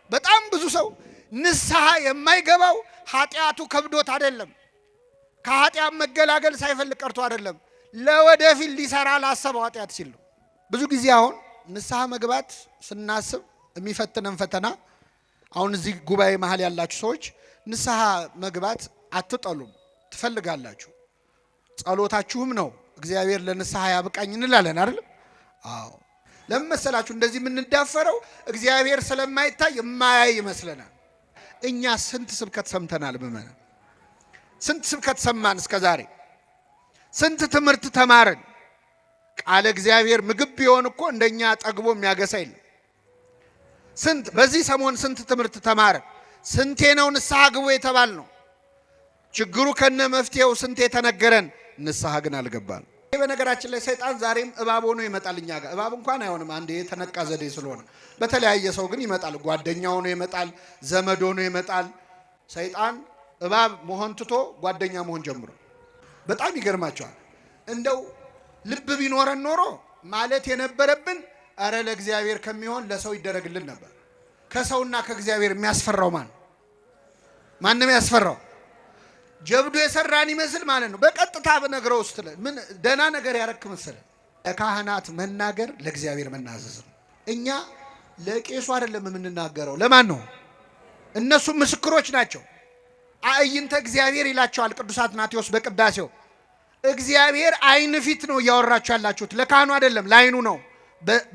በጣም ብዙ ሰው ንስሐ የማይገባው ኃጢአቱ ከብዶት አይደለም፣ ከኃጢአት መገላገል ሳይፈልግ ቀርቶ አይደለም፣ ለወደፊት ሊሰራ ላሰበው ኃጢአት ሲል ነው። ብዙ ጊዜ አሁን ንስሐ መግባት ስናስብ የሚፈትነን ፈተና፣ አሁን እዚህ ጉባኤ መሃል ያላችሁ ሰዎች ንስሐ መግባት አትጠሉም፣ ትፈልጋላችሁ። ጸሎታችሁም ነው እግዚአብሔር ለንስሐ ያብቃኝ እንላለን አይደል? አዎ። ለምን መሰላችሁ እንደዚህ የምንዳፈረው? እግዚአብሔር ስለማይታይ የማያይ ይመስለናል። እኛ ስንት ስብከት ሰምተናል? በመነ ስንት ስብከት ሰማን እስከዛሬ? ስንት ትምህርት ተማርን? ቃለ እግዚአብሔር ምግብ ቢሆን እኮ እንደኛ ጠግቦ የሚያገሳ የለም። ስንት በዚህ ሰሞን ስንት ትምህርት ተማርን? ስንቴ ነው ንስሐ ግቡ የተባል ነው? ችግሩ ከነ መፍትሄው ስንቴ ተነገረን፣ ንስሐ ግን አልገባን። በነገራችን ላይ ሰይጣን ዛሬም እባብ ሆኖ ይመጣል እኛ ጋር። እባብ እንኳን አይሆንም፣ አንዴ የተነቃ ዘዴ ስለሆነ በተለያየ ሰው ግን ይመጣል። ጓደኛ ሆኖ ይመጣል፣ ዘመድ ሆኖ ይመጣል። ሰይጣን እባብ መሆን ትቶ ጓደኛ መሆን ጀምሮ በጣም ይገርማቸዋል። እንደው ልብ ቢኖረን ኖሮ ማለት የነበረብን አረ ለእግዚአብሔር ከሚሆን ለሰው ይደረግልን ነበር። ከሰውና ከእግዚአብሔር የሚያስፈራው ማንም ያስፈራው? ጀብዱ የሰራን ይመስል ማለት ነው። በቀጥታ በነገረው ውስጥ ምን ደና ነገር ያረክ መሰለ? ለካህናት መናገር ለእግዚአብሔር መናዘዝ ነው። እኛ ለቄሱ አይደለም የምንናገረው። ለማን ነው? እነሱ ምስክሮች ናቸው። አዕይንተ እግዚአብሔር ይላቸዋል ቅዱስ አትናቴዎስ በቅዳሴው። እግዚአብሔር አይን ፊት ነው እያወራችሁ ያላችሁት፣ ለካህኑ አይደለም፣ ለአይኑ ነው።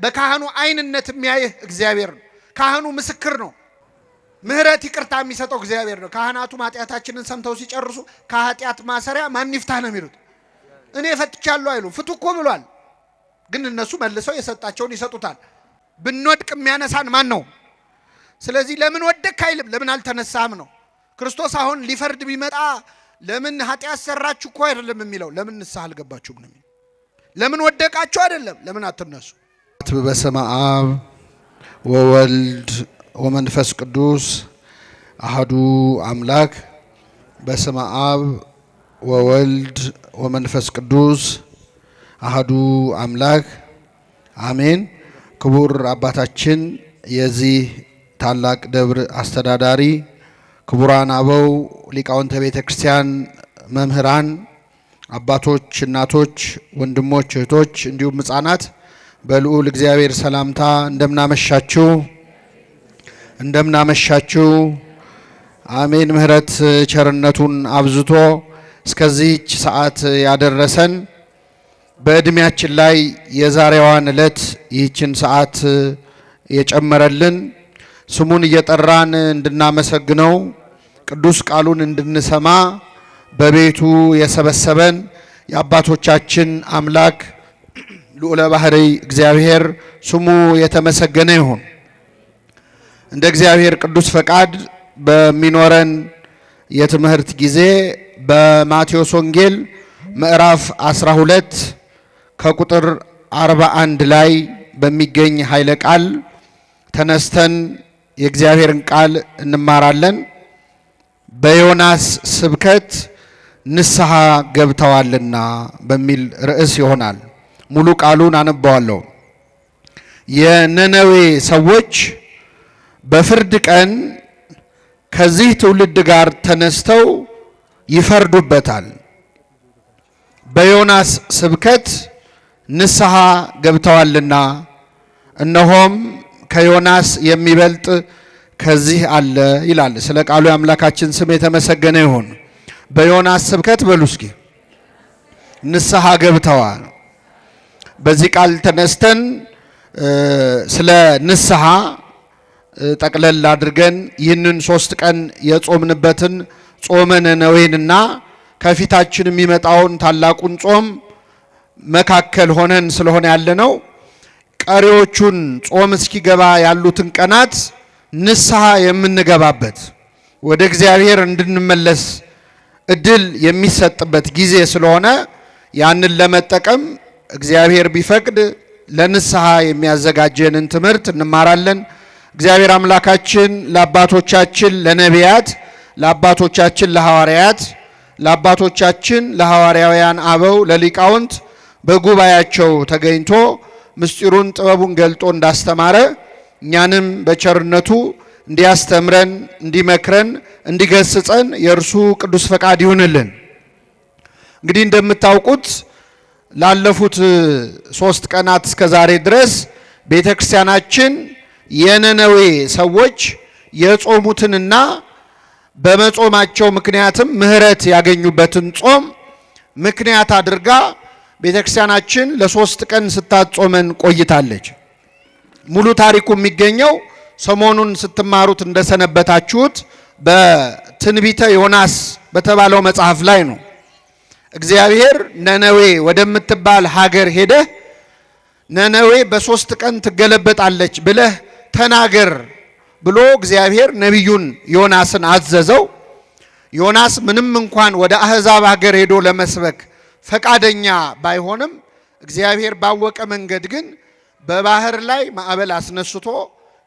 በካህኑ አይንነት የሚያይህ እግዚአብሔር ነው። ካህኑ ምስክር ነው። ምህረት ይቅርታ የሚሰጠው እግዚአብሔር ነው። ካህናቱ ኃጢአታችንን ሰምተው ሲጨርሱ ከኃጢአት ማሰሪያ ማን ይፍታህ ነው የሚሉት። እኔ ፈትቻለሁ አይሉ፣ ፍቱ እኮ ብሏል። ግን እነሱ መልሰው የሰጣቸውን ይሰጡታል። ብንወድቅ የሚያነሳን ማን ነው? ስለዚህ ለምን ወደቅ አይልም፣ ለምን አልተነሳህም ነው። ክርስቶስ አሁን ሊፈርድ ቢመጣ ለምን ኃጢአት ሰራችሁ እኮ አይደለም የሚለው፣ ለምን ንስሐ አልገባችሁም ነው የሚለው። ለምን ወደቃችሁ አይደለም፣ ለምን አትነሱ። በስመ አብ ወወልድ ወመንፈስ ቅዱስ አሐዱ አምላክ። በስመ አብ ወወልድ ወመንፈስ ቅዱስ አሐዱ አምላክ አሜን። ክቡር አባታችን የዚህ ታላቅ ደብር አስተዳዳሪ፣ ክቡራን አበው ሊቃውንተ ቤተ ክርስቲያን፣ መምህራን፣ አባቶች፣ እናቶች፣ ወንድሞች፣ እህቶች እንዲሁም ሕፃናት በልዑል እግዚአብሔር ሰላምታ እንደምናመሻችሁ እንደምናመሻችሁ። አሜን። ምሕረት ቸርነቱን አብዝቶ እስከዚህች ሰዓት ያደረሰን በዕድሜያችን ላይ የዛሬዋን ዕለት ይህችን ሰዓት የጨመረልን ስሙን እየጠራን እንድናመሰግነው ቅዱስ ቃሉን እንድንሰማ በቤቱ የሰበሰበን የአባቶቻችን አምላክ ልዑለ ባሕርይ እግዚአብሔር ስሙ የተመሰገነ ይሁን። እንደ እግዚአብሔር ቅዱስ ፈቃድ በሚኖረን የትምህርት ጊዜ በማቴዎስ ወንጌል ምዕራፍ 12 ከቁጥር 41 ላይ በሚገኝ ኃይለ ቃል ተነስተን የእግዚአብሔርን ቃል እንማራለን። በዮናስ ስብከት ንስሐ ገብተዋልና በሚል ርዕስ ይሆናል። ሙሉ ቃሉን አነባዋለሁ። የነነዌ ሰዎች በፍርድ ቀን ከዚህ ትውልድ ጋር ተነስተው ይፈርዱበታል። በዮናስ ስብከት ንስሐ ገብተዋልና እነሆም ከዮናስ የሚበልጥ ከዚህ አለ ይላል። ስለ ቃሉ የአምላካችን ስም የተመሰገነ ይሁን። በዮናስ ስብከት በሉ እስኪ ንስሐ ገብተዋል። በዚህ ቃል ተነስተን ስለ ንስሐ ጠቅለል አድርገን ይህንን 3 ቀን የጾምንበትን ጾመ ነነዌንና ከፊታችን የሚመጣውን ታላቁን ጾም መካከል ሆነን ስለሆነ ያለነው ቀሪዎቹን ጾም እስኪገባ ያሉትን ቀናት ንስሐ የምንገባበት ወደ እግዚአብሔር እንድንመለስ እድል የሚሰጥበት ጊዜ ስለሆነ ያንን ለመጠቀም እግዚአብሔር ቢፈቅድ ለንስሐ የሚያዘጋጀንን ትምህርት እንማራለን። እግዚአብሔር አምላካችን ለአባቶቻችን ለነቢያት፣ ለአባቶቻችን ለሐዋርያት፣ ለአባቶቻችን ለሐዋርያውያን አበው ለሊቃውንት በጉባኤያቸው ተገኝቶ ምስጢሩን ጥበቡን ገልጦ እንዳስተማረ እኛንም በቸርነቱ እንዲያስተምረን፣ እንዲመክረን፣ እንዲገስጸን የእርሱ ቅዱስ ፈቃድ ይሁንልን። እንግዲህ እንደምታውቁት ላለፉት 3 ቀናት እስከ ዛሬ ድረስ ቤተ ክርስቲያናችን የነነዌ ሰዎች የጾሙትንና በመጾማቸው ምክንያትም ምሕረት ያገኙበትን ጾም ምክንያት አድርጋ ቤተ ክርስቲያናችን ለ3 ቀን ስታጾመን ቆይታለች። ሙሉ ታሪኩ የሚገኘው ሰሞኑን ስትማሩት እንደሰነበታችሁት በትንቢተ ዮናስ በተባለው መጽሐፍ ላይ ነው። እግዚአብሔር ነነዌ ወደምትባል ሀገር ሄደህ ነነዌ በ3 ቀን ትገለበጣለች ብለህ ተናገር ብሎ እግዚአብሔር ነቢዩን ዮናስን አዘዘው። ዮናስ ምንም እንኳን ወደ አሕዛብ ሀገር ሄዶ ለመስበክ ፈቃደኛ ባይሆንም እግዚአብሔር ባወቀ መንገድ ግን በባህር ላይ ማዕበል አስነስቶ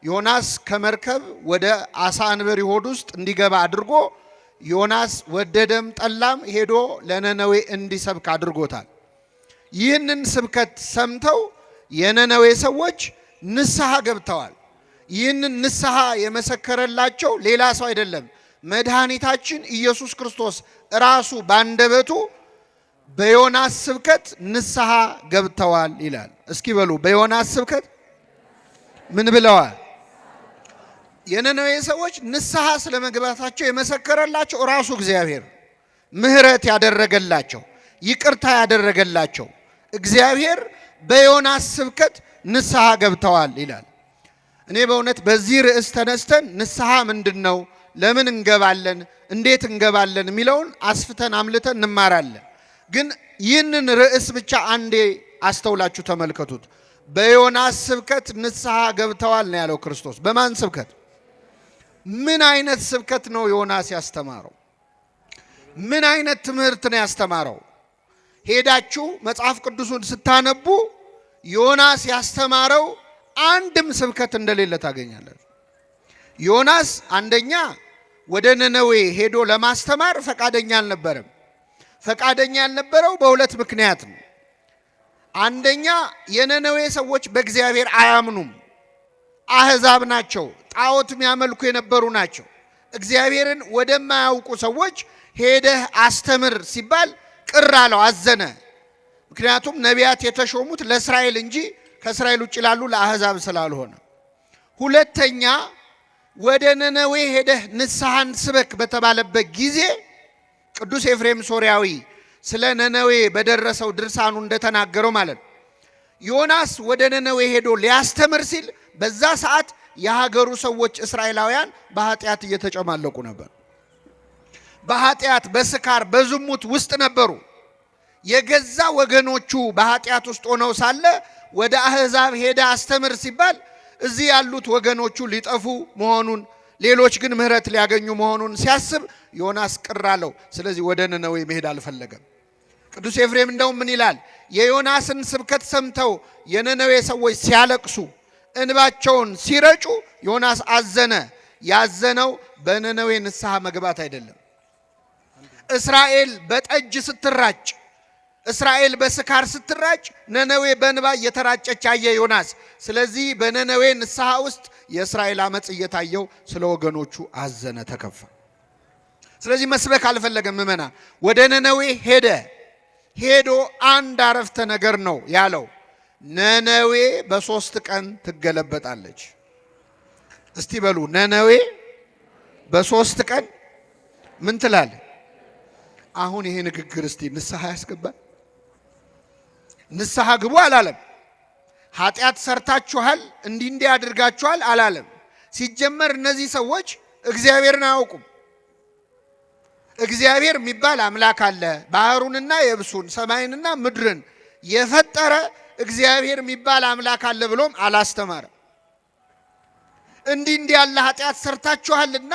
ዮናስ ከመርከብ ወደ አሳ አንበሪ ሆድ ውስጥ እንዲገባ አድርጎ ዮናስ ወደደም ጠላም ሄዶ ለነነዌ እንዲሰብክ አድርጎታል። ይህንን ስብከት ሰምተው የነነዌ ሰዎች ንስሐ ገብተዋል። ይህንን ንስሐ የመሰከረላቸው ሌላ ሰው አይደለም፣ መድኃኒታችን ኢየሱስ ክርስቶስ ራሱ ባንደበቱ በዮናስ ስብከት ንስሐ ገብተዋል ይላል። እስኪ በሉ በዮናስ ስብከት ምን ብለዋል? የነነዌ ሰዎች ንስሐ ስለመግባታቸው የመሰከረላቸው ራሱ እግዚአብሔር፣ ምሕረት ያደረገላቸው፣ ይቅርታ ያደረገላቸው እግዚአብሔር በዮናስ ስብከት ንስሐ ገብተዋል ይላል። እኔ በእውነት በዚህ ርዕስ ተነስተን ንስሐ ምንድን ነው፣ ለምን እንገባለን፣ እንዴት እንገባለን የሚለውን አስፍተን አምልተን እንማራለን። ግን ይህንን ርዕስ ብቻ አንዴ አስተውላችሁ ተመልከቱት። በዮናስ ስብከት ንስሐ ገብተዋል ነው ያለው ክርስቶስ። በማን ስብከት? ምን አይነት ስብከት ነው ዮናስ ያስተማረው? ምን አይነት ትምህርት ነው ያስተማረው? ሄዳችሁ መጽሐፍ ቅዱሱን ስታነቡ ዮናስ ያስተማረው አንድም ስብከት እንደሌለ ታገኛላችሁ። ዮናስ አንደኛ ወደ ነነዌ ሄዶ ለማስተማር ፈቃደኛ አልነበረም። ፈቃደኛ ያልነበረው በሁለት ምክንያት ነው። አንደኛ የነነዌ ሰዎች በእግዚአብሔር አያምኑም፣ አሕዛብ ናቸው፣ ጣዖት የሚያመልኩ የነበሩ ናቸው። እግዚአብሔርን ወደማያውቁ ሰዎች ሄደህ አስተምር ሲባል ቅር አለው፣ አዘነ። ምክንያቱም ነቢያት የተሾሙት ለእስራኤል እንጂ ከእስራኤል ውጭ ላሉ ለአሕዛብ ስላልሆነ። ሁለተኛ ወደ ነነዌ ሄደህ ንስሐን ስበክ በተባለበት ጊዜ ቅዱስ ኤፍሬም ሶርያዊ ስለ ነነዌ በደረሰው ድርሳኑ እንደተናገረው ማለት ነው፣ ዮናስ ወደ ነነዌ ሄዶ ሊያስተምር ሲል በዛ ሰዓት የሀገሩ ሰዎች እስራኤላውያን በኃጢአት እየተጨማለቁ ነበር። በኃጢአት በስካር በዝሙት ውስጥ ነበሩ። የገዛ ወገኖቹ በኃጢአት ውስጥ ሆነው ሳለ ወደ አሕዛብ ሄደ አስተምር ሲባል እዚህ ያሉት ወገኖቹ ሊጠፉ መሆኑን፣ ሌሎች ግን ምሕረት ሊያገኙ መሆኑን ሲያስብ ዮናስ ቅር አለው። ስለዚህ ወደ ነነዌ መሄድ አልፈለገም። ቅዱስ ኤፍሬም እንደውም ምን ይላል? የዮናስን ስብከት ሰምተው የነነዌ ሰዎች ሲያለቅሱ እንባቸውን ሲረጩ ዮናስ አዘነ። ያዘነው በነነዌ ንስሐ መግባት አይደለም። እስራኤል በጠጅ ስትራጭ፣ እስራኤል በስካር ስትራጭ ነነዌ በእንባ እየተራጨች አየ ዮናስ። ስለዚህ በነነዌ ንስሐ ውስጥ የእስራኤል አመፅ እየታየው ስለ ወገኖቹ አዘነ፣ ተከፋ። ስለዚህ መስበክ አልፈለገም። ምእመና ወደ ነነዌ ሄዶ አንድ አረፍተ ነገር ነው ያለው፣ ነነዌ በ3 ቀን ትገለበጣለች። እስቲ በሉ ነነዌ በ3 ቀን ምን ትላለ? አሁን ይሄ ንግግር እስቲ ንስሐ ያስገባል? ንስሐ ግቡ አላለም። ኃጢአት ሰርታችኋል እንዲህ አድርጋችኋል አላለም። ሲጀመር እነዚህ ሰዎች እግዚአብሔርን አያውቁም። እግዚአብሔር የሚባል አምላክ አለ፣ ባህሩንና የብሱን ሰማይንና ምድርን የፈጠረ እግዚአብሔር የሚባል አምላክ አለ ብሎም አላስተማረም። እንዲህ ያለ ኃጢአት ሰርታችኋልና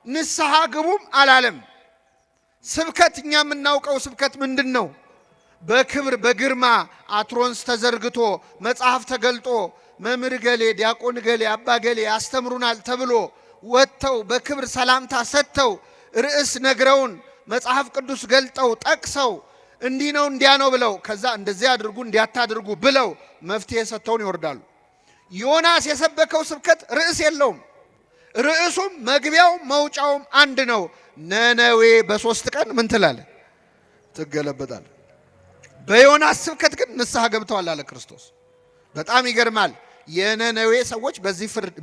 ንስሐ ግቡም አላለም። ስብከት እኛ የምናውቀው ስብከት ምንድን ነው? በክብር በግርማ አትሮንስ ተዘርግቶ መጽሐፍ ተገልጦ መምህር ገሌ ዲያቆን ገሌ አባ ገሌ ያስተምሩናል ተብሎ ወጥተው በክብር ሰላምታ ሰጥተው ርዕስ ነግረውን መጽሐፍ ቅዱስ ገልጠው ጠቅሰው እንዲህ ነው እንዲያ ነው ብለው ከዛ እንደዚህ አድርጉ እንዲያታድርጉ ብለው መፍትሄ ሰጥተውን ይወርዳሉ። ዮናስ የሰበከው ስብከት ርዕስ የለውም። ርዕሱም መግቢያውም መውጫውም አንድ ነው። ነነዌ በ3 ቀን ምን ትላለህ? ትገለበጣለህ። በዮናስ ስብከት ግን ንስሐ ገብተዋል አለ ክርስቶስ። በጣም ይገርማል። የነነዌ ሰዎች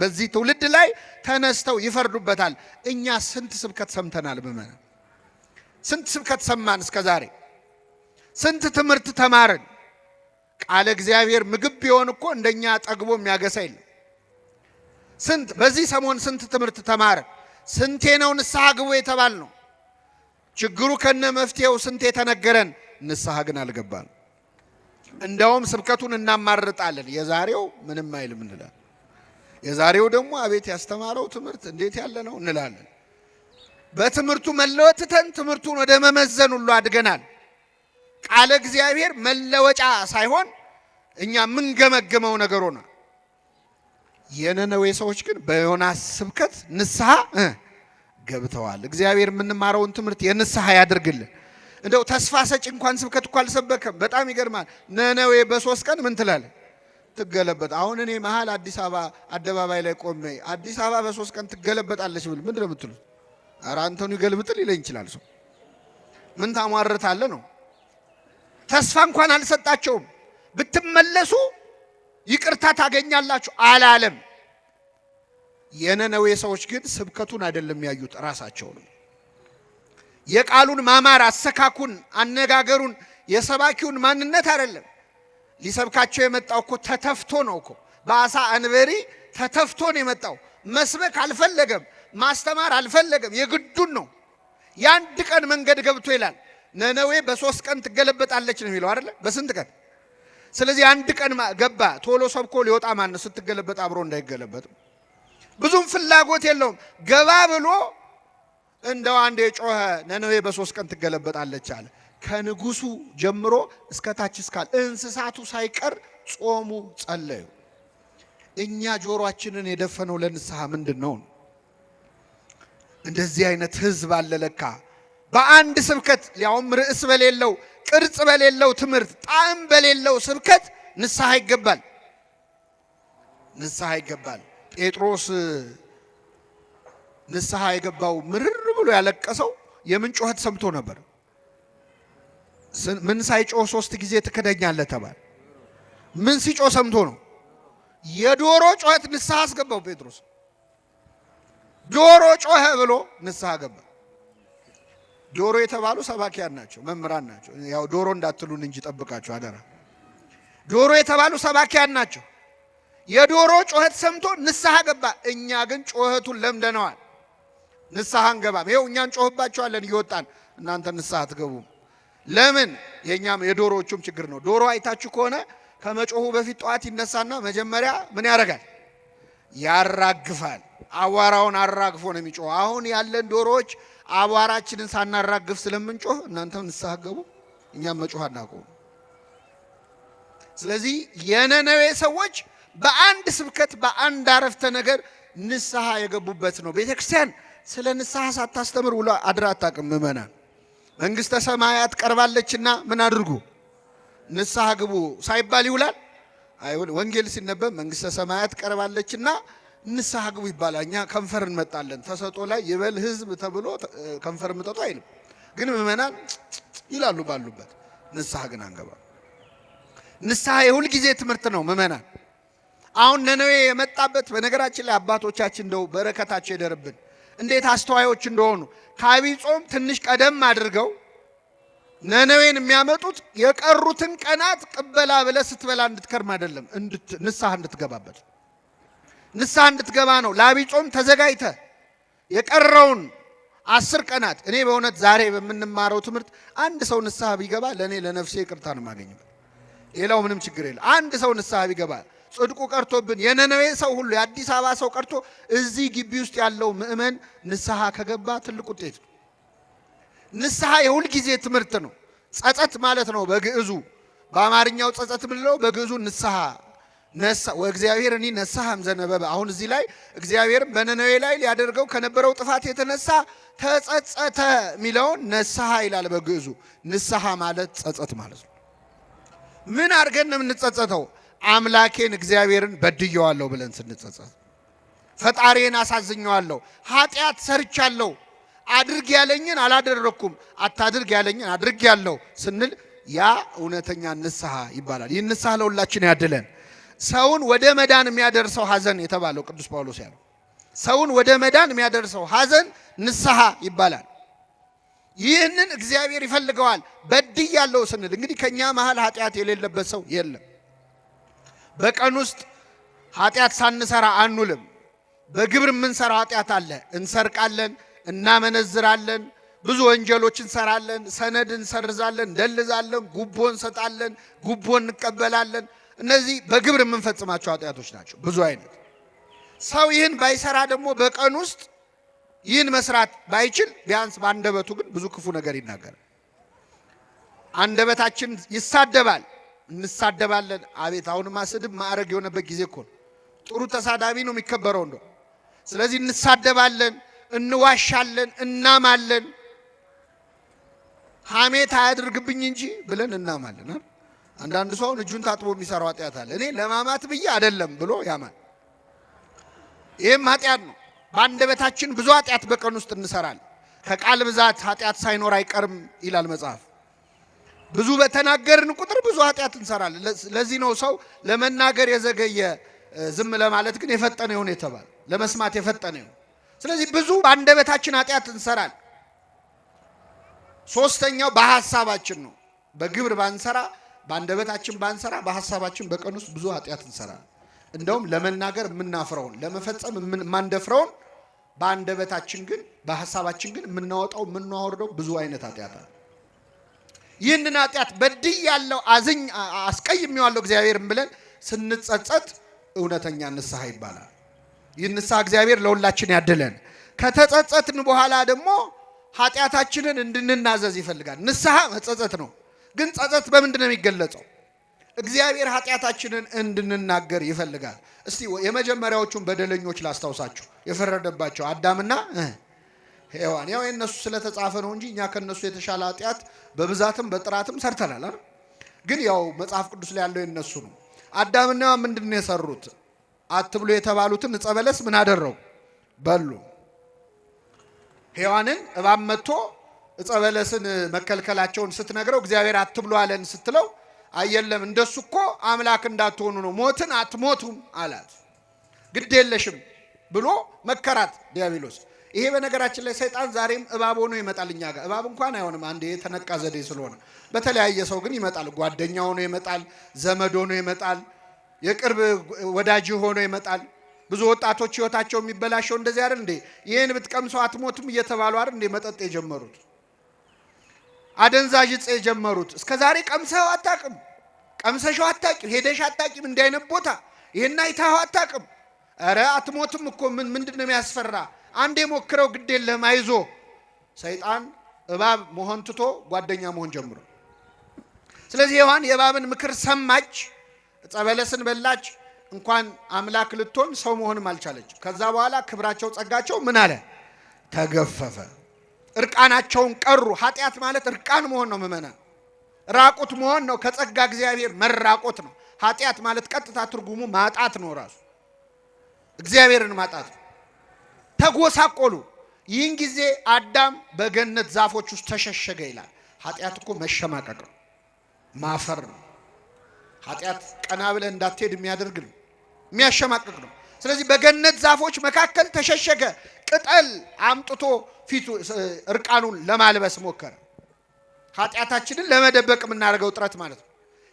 በዚህ ትውልድ ላይ ተነስተው ይፈርዱበታል። እኛ ስንት ስብከት ሰምተናል? ምእመናን ስንት ስብከት ሰማን እስከ ዛሬ? ስንት ትምህርት ተማርን? ቃለ እግዚአብሔር ምግብ ቢሆን እኮ እንደኛ ጠግቦ የሚያገሳ የለም። ስንት በዚህ ሰሞን ስንት ትምህርት ተማርን? ስንቴ ነው ንስሐ ግቡ የተባል ነው? ችግሩ ከነ መፍትሄው ስንቴ ተነገረን? ንስሐ ግን አልገባን። እንደውም ስብከቱን እናማርጣለን። የዛሬው ምንም አይልም እንላለን። የዛሬው ደግሞ አቤት ያስተማረው ትምህርት እንዴት ያለ ነው እንላለን። በትምህርቱ መለወጥተን ትምህርቱን ወደ መመዘን ሁሉ አድገናል። ቃለ እግዚአብሔር መለወጫ ሳይሆን እኛ የምንገመገመው ነገር ሆነ። የነነዌ ሰዎች ግን በዮናስ ስብከት ንስሐ ገብተዋል። እግዚአብሔር የምንማረውን ትምህርት የንስሐ ያድርግልን። እንደው ተስፋ ሰጪ እንኳን ስብከት እኮ አልሰበከም። በጣም ይገርማል። ነነዌ በ3 ቀን ምን ትላለህ? ትገለበጥ። አሁን እኔ መሀል አዲስ አበባ አደባባይ ላይ ቆሜ አዲስ አበባ በ3 ቀን ትገለበጣለች ብል ምንድን ነው የምትሉት? ኧረ አንተኑ ይገልብጥል ይለኝ ይችላል ሰው። ምን ታሟርታለህ ነው። ተስፋ እንኳን አልሰጣቸውም። ብትመለሱ ይቅርታ ታገኛላችሁ አላለም። የነነዌ ሰዎች ግን ስብከቱን አይደለም ያዩት፣ ራሳቸውን የቃሉን ማማር፣ አሰካኩን፣ አነጋገሩን፣ የሰባኪውን ማንነት አይደለም። ሊሰብካቸው የመጣው እኮ ተተፍቶ ነው እኮ በአሳ አንበሪ ተተፍቶ ነው የመጣው። መስበክ አልፈለገም፣ ማስተማር አልፈለገም። የግዱን ነው። የአንድ ቀን መንገድ ገብቶ ይላል። ነነዌ በ3 ቀን ትገለበጣለች ነው የሚለው አይደለ? በስንት ቀን? ስለዚህ አንድ ቀን ገባ። ቶሎ ሰብኮ ሊወጣ ማን ስትገለበጥ አብሮ እንዳይገለበጥ ብዙም ፍላጎት የለውም። ገባ ብሎ እንደው አንድ የጮኸ ነነዌ በ3 ቀን ትገለበጣለች አለ። ከንጉሱ ጀምሮ እስከ ታች እስካል እንስሳቱ ሳይቀር ጾሙ፣ ጸለዩ። እኛ ጆሮአችንን የደፈነው ለንስሐ ምንድን ነው? እንደዚህ አይነት ህዝብ አለ ለካ። በአንድ ስብከት ሊያውም ርዕስ በሌለው ቅርጽ በሌለው ትምህርት ጣዕም በሌለው ስብከት ንስሐ ይገባል። ንስሐ ይገባል። ጴጥሮስ ንስሐ የገባው ምርር ብሎ ያለቀሰው የምን ጩኸት ሰምቶ ነበር? ምን ሳይጮህ 3 ጊዜ ትክደኛለህ ተባለ። ምን ሲጮህ ሰምቶ ነው? የዶሮ ጩኸት ንስሐ አስገባው ጴጥሮስ። ዶሮ ጮኸ ብሎ ንስሐ ገባ። ዶሮ የተባሉ ሰባኪያን ናቸው፣ መምህራን ናቸው። ያው ዶሮ እንዳትሉን እንጂ ጠብቃችሁ አደራ። ዶሮ የተባሉ ሰባኪያን ናቸው። የዶሮ ጩኸት ሰምቶ ንስሐ ገባ። እኛ ግን ጩኸቱን ለምደነዋል። ንስሐ አንገባም። ይኸው እኛን ጮህባቸዋለን እየወጣን፣ እናንተ ንስሐ አትገቡም። ለምን? የኛም የዶሮዎቹም ችግር ነው። ዶሮ አይታችሁ ከሆነ ከመጮሁ በፊት ጠዋት ይነሳና መጀመሪያ ምን ያደርጋል? ያራግፋል። አቧራውን አራግፎ ነው የሚጮህ። አሁን ያለን ዶሮዎች አቧራችንን ሳናራግፍ ስለምንጮህ እናንተም ንስሐ ገቡ፣ እኛም መጮህ አናቆም። ስለዚህ የነነዌ ሰዎች በአንድ ስብከት በአንድ አረፍተ ነገር ንስሐ የገቡበት ነው። ቤተ ክርስቲያን ስለ ንስሐ ሳታስተምር ውላ አድራ አታውቅም። ምእመናን መንግሥተ ሰማያት ቀርባለችና ምን አድርጉ? ንስሐ ግቡ ሳይባል ይውላል? ወንጌል ሲነበብ መንግሥተ ሰማያት ቀርባለችና ንስሐ ግቡ ይባላል። እኛ ከንፈር እንመጣለን። ተሰጦ ላይ ይበል ሕዝብ ተብሎ ከንፈር ምጠጡ አይልም። ግን ምእመናን ይላሉ ባሉበት። ንስሐ ግን አንገባ። ንስሐ የሁል ጊዜ ትምህርት ነው ምእመናን። አሁን ነነዌ የመጣበት በነገራችን ላይ አባቶቻችን እንደው በረከታቸው ይደርብን እንዴት አስተዋዮች እንደሆኑ ከዐቢይ ጾም ትንሽ ቀደም አድርገው ነነዌን የሚያመጡት የቀሩትን ቀናት ቅበላ ብለህ ስትበላ እንድትከርም አይደለም፣ ንስሐ እንድትገባበት ንስሐ እንድትገባ ነው። ለዐቢይ ጾም ተዘጋጅተ የቀረውን 10 ቀናት እኔ በእውነት ዛሬ በምንማረው ትምህርት አንድ ሰው ንስሐ ቢገባ ለእኔ ለነፍሴ ይቅርታ ነው የማገኝበት። ሌላው ምንም ችግር የለም። አንድ ሰው ንስሐ ቢገባ ጽድቁ ቀርቶብን የነነዌ ሰው ሁሉ የአዲስ አበባ ሰው ቀርቶ እዚህ ግቢ ውስጥ ያለው ምእመን ንስሐ ከገባ ትልቅ ውጤት ነው። ንስሐ የሁል ጊዜ ትምህርት ነው። ጸጸት ማለት ነው በግዕዙ። በአማርኛው ጸጸት ምንለው፣ በግዕዙ ንስሐ ነሳ ወእግዚአብሔር እኒ ነሳህም ዘነበበ። አሁን እዚህ ላይ እግዚአብሔር በነነዌ ላይ ሊያደርገው ከነበረው ጥፋት የተነሳ ተጸጸተ የሚለውን ነስሐ ይላል በግዕዙ። ንስሐ ማለት ጸጸት ማለት ነው። ምን አድርገን ነው የምንጸጸተው? አምላኬን እግዚአብሔርን በድየዋለሁ ብለን ስንጸጸት። ፈጣሪን አሳዝኘዋለሁ፣ ኃጢአት ሰርቻለሁ፣ አድርግ ያለኝን አላደረኩም፣ አታድርግ ያለኝን አድርጌያለሁ ስንል ያ እውነተኛ ንስሐ ይባላል። ይህ ንስሐ ለሁላችን ያድለን። ሰውን ወደ መዳን የሚያደርሰው ሐዘን የተባለው ቅዱስ ጳውሎስ ያለው ሰውን ወደ መዳን የሚያደርሰው ሐዘን ንስሐ ይባላል። ይህንን እግዚአብሔር ይፈልገዋል። በድያለሁ ስንል እንግዲህ ከኛ መሃል ኃጢአት የሌለበት ሰው የለም። በቀን ውስጥ ኃጢአት ሳንሰራ አንውልም። በግብር የምንሰራው ኃጢአት አለ። እንሰርቃለን፣ እናመነዝራለን፣ ብዙ ወንጀሎች እንሰራለን፣ ሰነድ እንሰርዛለን፣ እንደልዛለን፣ ጉቦ እንሰጣለን፣ ጉቦ እንቀበላለን። እነዚህ በግብር የምንፈጽማቸው ኃጢአቶች ናቸው፣ ብዙ አይነት። ሰው ይህን ባይሰራ ደግሞ በቀን ውስጥ ይህን መስራት ባይችል ቢያንስ በአንደበቱ ግን ብዙ ክፉ ነገር ይናገራል። አንደበታችን ይሳደባል፣ እንሳደባለን። አቤት አሁንማ ስድብ ማዕረግ የሆነበት ጊዜ እኮ ነው። ጥሩ ተሳዳቢ ነው የሚከበረው እንደው። ስለዚህ እንሳደባለን፣ እንዋሻለን፣ እናማለን። ሐሜት አያድርግብኝ እንጂ ብለን እናማለን። አንዳንድ ሰው እጁን ታጥቦ የሚሰራው ኃጢአት አለ። እኔ ለማማት ብዬ አይደለም ብሎ ያማል። ይህም ኃጢአት ነው። በአንደበታችን ብዙ ኃጢአት በቀን ውስጥ እንሰራለን። ከቃል ብዛት ኃጢአት ሳይኖር አይቀርም ይላል መጽሐፍ። ብዙ በተናገርን ቁጥር ብዙ ኃጢአት እንሰራለን። ለዚህ ነው ሰው ለመናገር የዘገየ ዝም ለማለት ግን የፈጠነ ይሁን የተባለ፣ ለመስማት የፈጠነ ይሁን። ስለዚህ ብዙ በአንደበታችን ኃጢአት እንሰራለን። ሶስተኛው በሐሳባችን ነው። በግብር ባንሰራ፣ በአንደበታችን ባንሰራ፣ በሐሳባችን በቀን ውስጥ ብዙ ኃጢአት እንሰራለን። እንደውም ለመናገር የምናፍረውን፣ ለመፈጸም የማንደፍረውን በአንደበታችን ግን በሐሳባችን ግን የምናወጣው የምናወርደው ብዙ አይነት ኃጢአት አለ። ይህንን ኃጢአት በድያለሁ፣ አስቀይሜዋለሁ እግዚአብሔርን ብለን ስንጸጸት እውነተኛ ንስሐ ይባላል። ይህ ንስሐ እግዚአብሔር ለሁላችን ያድለን። ከተጸጸትን በኋላ ደግሞ ኃጢአታችንን እንድንናዘዝ ይፈልጋል። ንስሐ መጸጸት ነው። ግን ጸጸት በምንድን ነው የሚገለጸው? እግዚአብሔር ኃጢአታችንን እንድንናገር ይፈልጋል። እስቲ የመጀመሪያዎቹን በደለኞች ላስታውሳችሁ። የፈረደባቸው አዳምና ሔዋን። ያው የነሱ ስለተጻፈ ነው እንጂ እኛ ከነሱ የተሻለ ኃጢአት በብዛትም በጥራትም ሰርተናል አይደል? ግን ያው መጽሐፍ ቅዱስ ላይ ያለው የነሱ ነው። አዳምና ሔዋን ምንድነው የሰሩት? አትብሉ የተባሉትን ዕፀ በለስ ምን አደረጉ? በሉ። ሔዋንን እባብ መጥቶ ዕፀ በለስን መከልከላቸውን ስትነግረው እግዚአብሔር አትብሉ አለን ስትለው አየለም እንደሱ እኮ አምላክ እንዳትሆኑ ነው፣ ሞትን አትሞቱም አላት። ግድ የለሽም ብሎ መከራት ዲያብሎስ። ይሄ በነገራችን ላይ ሰይጣን ዛሬም እባብ ሆኖ ይመጣል እኛ ጋር። እባብ እንኳን አይሆንም፣ አንዴ የተነቃ ዘዴ ስለሆነ። በተለያየ ሰው ግን ይመጣል። ጓደኛ ሆኖ ይመጣል፣ ዘመድ ሆኖ ይመጣል፣ የቅርብ ወዳጅ ሆኖ ይመጣል። ብዙ ወጣቶች ህይወታቸው የሚበላሸው እንደዚህ አይደል እንዴ? ይሄን ብትቀምሰው አትሞቱም እየተባሉ አይደል እንዴ መጠጥ የጀመሩት? አደንዛዥ ዕፅ የጀመሩት። እስከ ዛሬ ቀምሰው አታውቅም፣ ቀምሰሽው አታውቂም፣ ሄደሽ አታውቂም፣ እንዲህ አይነት ቦታ ይሄን አይተኸው አታውቅም። ኧረ አትሞትም እኮ ምንድን ነው የሚያስፈራ? አንዴ ሞክረው ግድ የለህም አይዞ። ሰይጣን እባብ መሆን ትቶ ጓደኛ መሆን ጀምሮ። ስለዚህ ሔዋን የእባብን ምክር ሰማች፣ ዕፀ በለስን በላች። እንኳን አምላክ ልትሆን ሰው መሆንም አልቻለች። ከዛ በኋላ ክብራቸው ጸጋቸው ምን አለ? ተገፈፈ። እርቃናቸውን ቀሩ። ኃጢአት ማለት እርቃን መሆን ነው። ምእመናን ራቁት መሆን ነው። ከጸጋ እግዚአብሔር መራቆት ነው። ኃጢአት ማለት ቀጥታ ትርጉሙ ማጣት ነው። ራሱ እግዚአብሔርን ማጣት ነው። ተጎሳቆሉ። ይህን ጊዜ አዳም በገነት ዛፎች ውስጥ ተሸሸገ ይላል። ኃጢአት እኮ መሸማቀቅ ነው፣ ማፈር ነው። ኃጢአት ቀና ብለህ እንዳትሄድ የሚያደርግ ነው፣ የሚያሸማቅቅ ነው። ስለዚህ በገነት ዛፎች መካከል ተሸሸገ። ቅጠል አምጥቶ ፊቱ እርቃኑን ለማልበስ ሞከረ። ኃጢአታችንን ለመደበቅ የምናደርገው ጥረት ማለት ነው።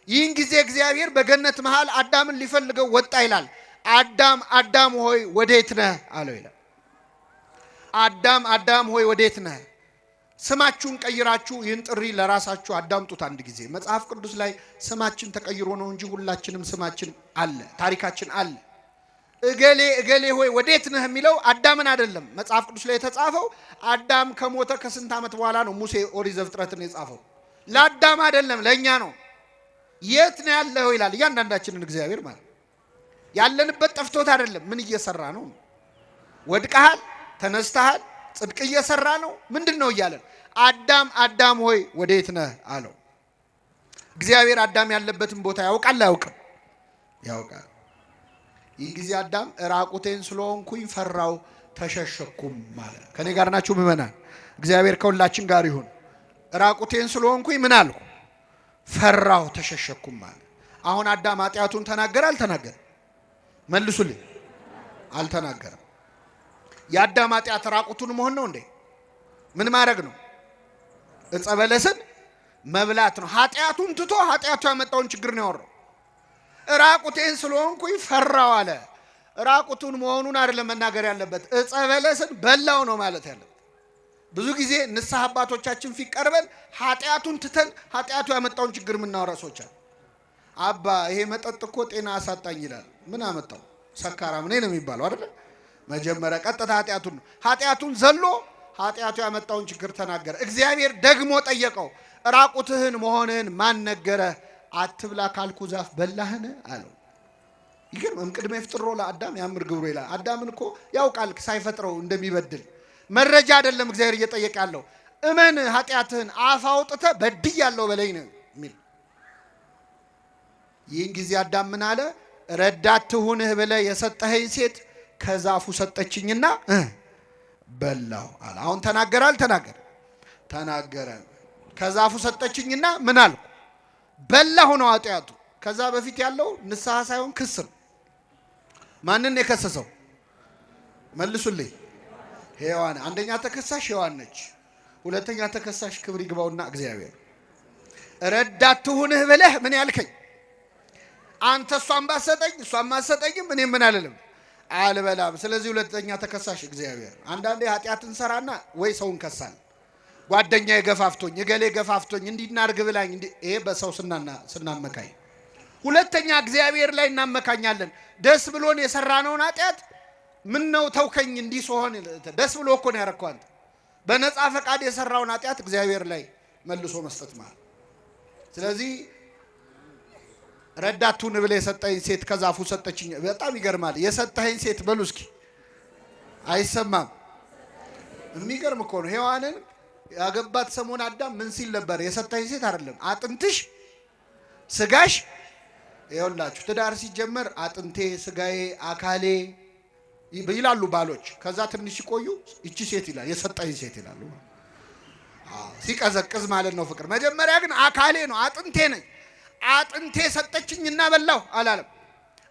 ይህን ጊዜ እግዚአብሔር በገነት መሃል አዳምን ሊፈልገው ወጣ ይላል። አዳም አዳም ሆይ ወዴት ነህ አለው ይላል። አዳም አዳም ሆይ ወዴት ነህ? ስማችሁን ቀይራችሁ ይህን ጥሪ ለራሳችሁ አዳምጡት። አንድ ጊዜ መጽሐፍ ቅዱስ ላይ ስማችን ተቀይሮ ነው እንጂ ሁላችንም ስማችን አለ፣ ታሪካችን አለ። እገሌ እገሌ ሆይ ወዴት ነህ የሚለው አዳምን አይደለም። መጽሐፍ ቅዱስ ላይ የተጻፈው አዳም ከሞተ ከስንት ዓመት በኋላ ነው ሙሴ ኦሪት ዘፍጥረትን የጻፈው። ለአዳም አይደለም ለእኛ ነው። የት ነው ያለኸው ይላል እያንዳንዳችንን እግዚአብሔር ማለት ያለንበት ጠፍቶት አይደለም። ምን እየሰራ ነው? ወድቀሃል፣ ተነስተሃል፣ ጽድቅ እየሰራ ነው፣ ምንድን ነው እያለን አዳም አዳም ሆይ ወዴት ነህ አለው። እግዚአብሔር አዳም ያለበትን ቦታ ያውቃል አያውቅም? ያውቃል። ይህ ጊዜ አዳም ራቁቴን ስለሆንኩኝ ፈራው ተሸሸኩም ማለት። ከኔ ጋር ናችሁ ምእመናን? እግዚአብሔር ከሁላችን ጋር ይሁን። ራቁቴን ስለሆንኩኝ ምን አልኩ? ፈራው ተሸሸኩም ማለት። አሁን አዳም ኃጢአቱን ተናገረ አልተናገረም? መልሱልኝ። አልተናገረም። የአዳም ኃጢአት ራቁቱን መሆን ነው እንዴ? ምን ማድረግ ነው? ዕፀ በለስን መብላት ነው። ኃጢአቱን ትቶ ኃጢአቱ ያመጣውን ችግር ነው ያወራው። ራቁቴን ስለሆንኩኝ ፈራው አለ። ራቁቱን መሆኑን አይደለም መናገር ያለበት፣ ዕፀ በለስን በላው ነው ማለት ያለበት። ብዙ ጊዜ ንስሐ አባቶቻችን ፊት ቀርበን ኃጢአቱን ትተን ኃጢአቱ ያመጣውን ችግር የምናወራ ሰዎች አሉ። አባ ይሄ መጠጥ እኮ ጤና አሳጣኝ ይላል። ምን አመጣው? ሰካራም ነኝ ነው የሚባለው አይደለ? መጀመሪያ ቀጥታ ኃጢአቱን ዘሎ ኃጢአቱ ያመጣውን ችግር ተናገረ። እግዚአብሔር ደግሞ ጠየቀው፣ ራቁትህን መሆንህን ማን ነገረህ? አትብላ ካልኩ ዛፍ በላህን አለው። ይገርም። ቅድመ ይፍጥሮ ለአዳም ያምር ግብሩ ይላል። አዳምን እኮ ያውቃል ሳይፈጥረው እንደሚበድል። መረጃ አይደለም እግዚአብሔር እየጠየቀ ያለው፣ እመን ኃጢአትህን አፍ አውጥተህ በድያለሁ በለኝ ነው የሚል። ይህን ጊዜ አዳም ምን አለ? ረዳት ትሁንህ ብለህ የሰጠኸኝ ሴት ከዛፉ ሰጠችኝና በላው አለ። አሁን ተናገረ አልተናገረ? ተናገረ። ከዛፉ ሰጠችኝና ምን አልኩ? በላሁ ነው ኃጢአቱ። ከዛ በፊት ያለው ንስሐ ሳይሆን ክስ ነው። ማንን የከሰሰው? መልሱልኝ። ሔዋን። አንደኛ ተከሳሽ ሔዋን ነች። ሁለተኛ ተከሳሽ ክብር ይግባውና እግዚአብሔር። ረዳት ትሁንህ ብለህ ምን ያልከኝ አንተ እሷን ባሰጠኝ እሷን ማሰጠኝም እኔ ምን አልልም አልበላም። ስለዚህ ሁለተኛ ተከሳሽ እግዚአብሔር። አንዳንዴ ኃጢአትን ሰራና ወይ ሰውን ከሳል፣ ጓደኛዬ ገፋፍቶኝ እገሌ ገፋፍቶኝ እንዲናርግ ብላኝ ይሄ በሰው ስናመካኝ። ሁለተኛ እግዚአብሔር ላይ እናመካኛለን። ደስ ብሎን የሰራነውን ኃጢአት ምን ነው ተውከኝ እንዲህ ሲሆን ደስ ብሎ እኮ ነው ያረከው አንተ። በነፃ ፈቃድ የሰራውን ኃጢአት እግዚአብሔር ላይ መልሶ መስጠት ማለት። ስለዚህ ረዳቱን ብለህ የሰጠኝ ሴት ከዛፉ ሰጠችኝ። በጣም ይገርማል። የሰጠኸኝ ሴት በሉ እስኪ። አይሰማም። የሚገርም እኮ ነው። ሔዋንን ያገባት ሰሞን አዳም ምን ሲል ነበር? የሰጠኸኝ ሴት አይደለም አጥንትሽ ስጋሽ። ይኸውላችሁ ትዳር ሲጀመር አጥንቴ ስጋዬ አካሌ ይላሉ ባሎች። ከዛ ትንሽ ሲቆዩ እቺ ሴት ይላል፣ የሰጠኸኝ ሴት ይላሉ። ሲቀዘቅዝ ማለት ነው ፍቅር። መጀመሪያ ግን አካሌ ነው አጥንቴ ነኝ። አጥንቴ ሰጠችኝና በላው አላለም።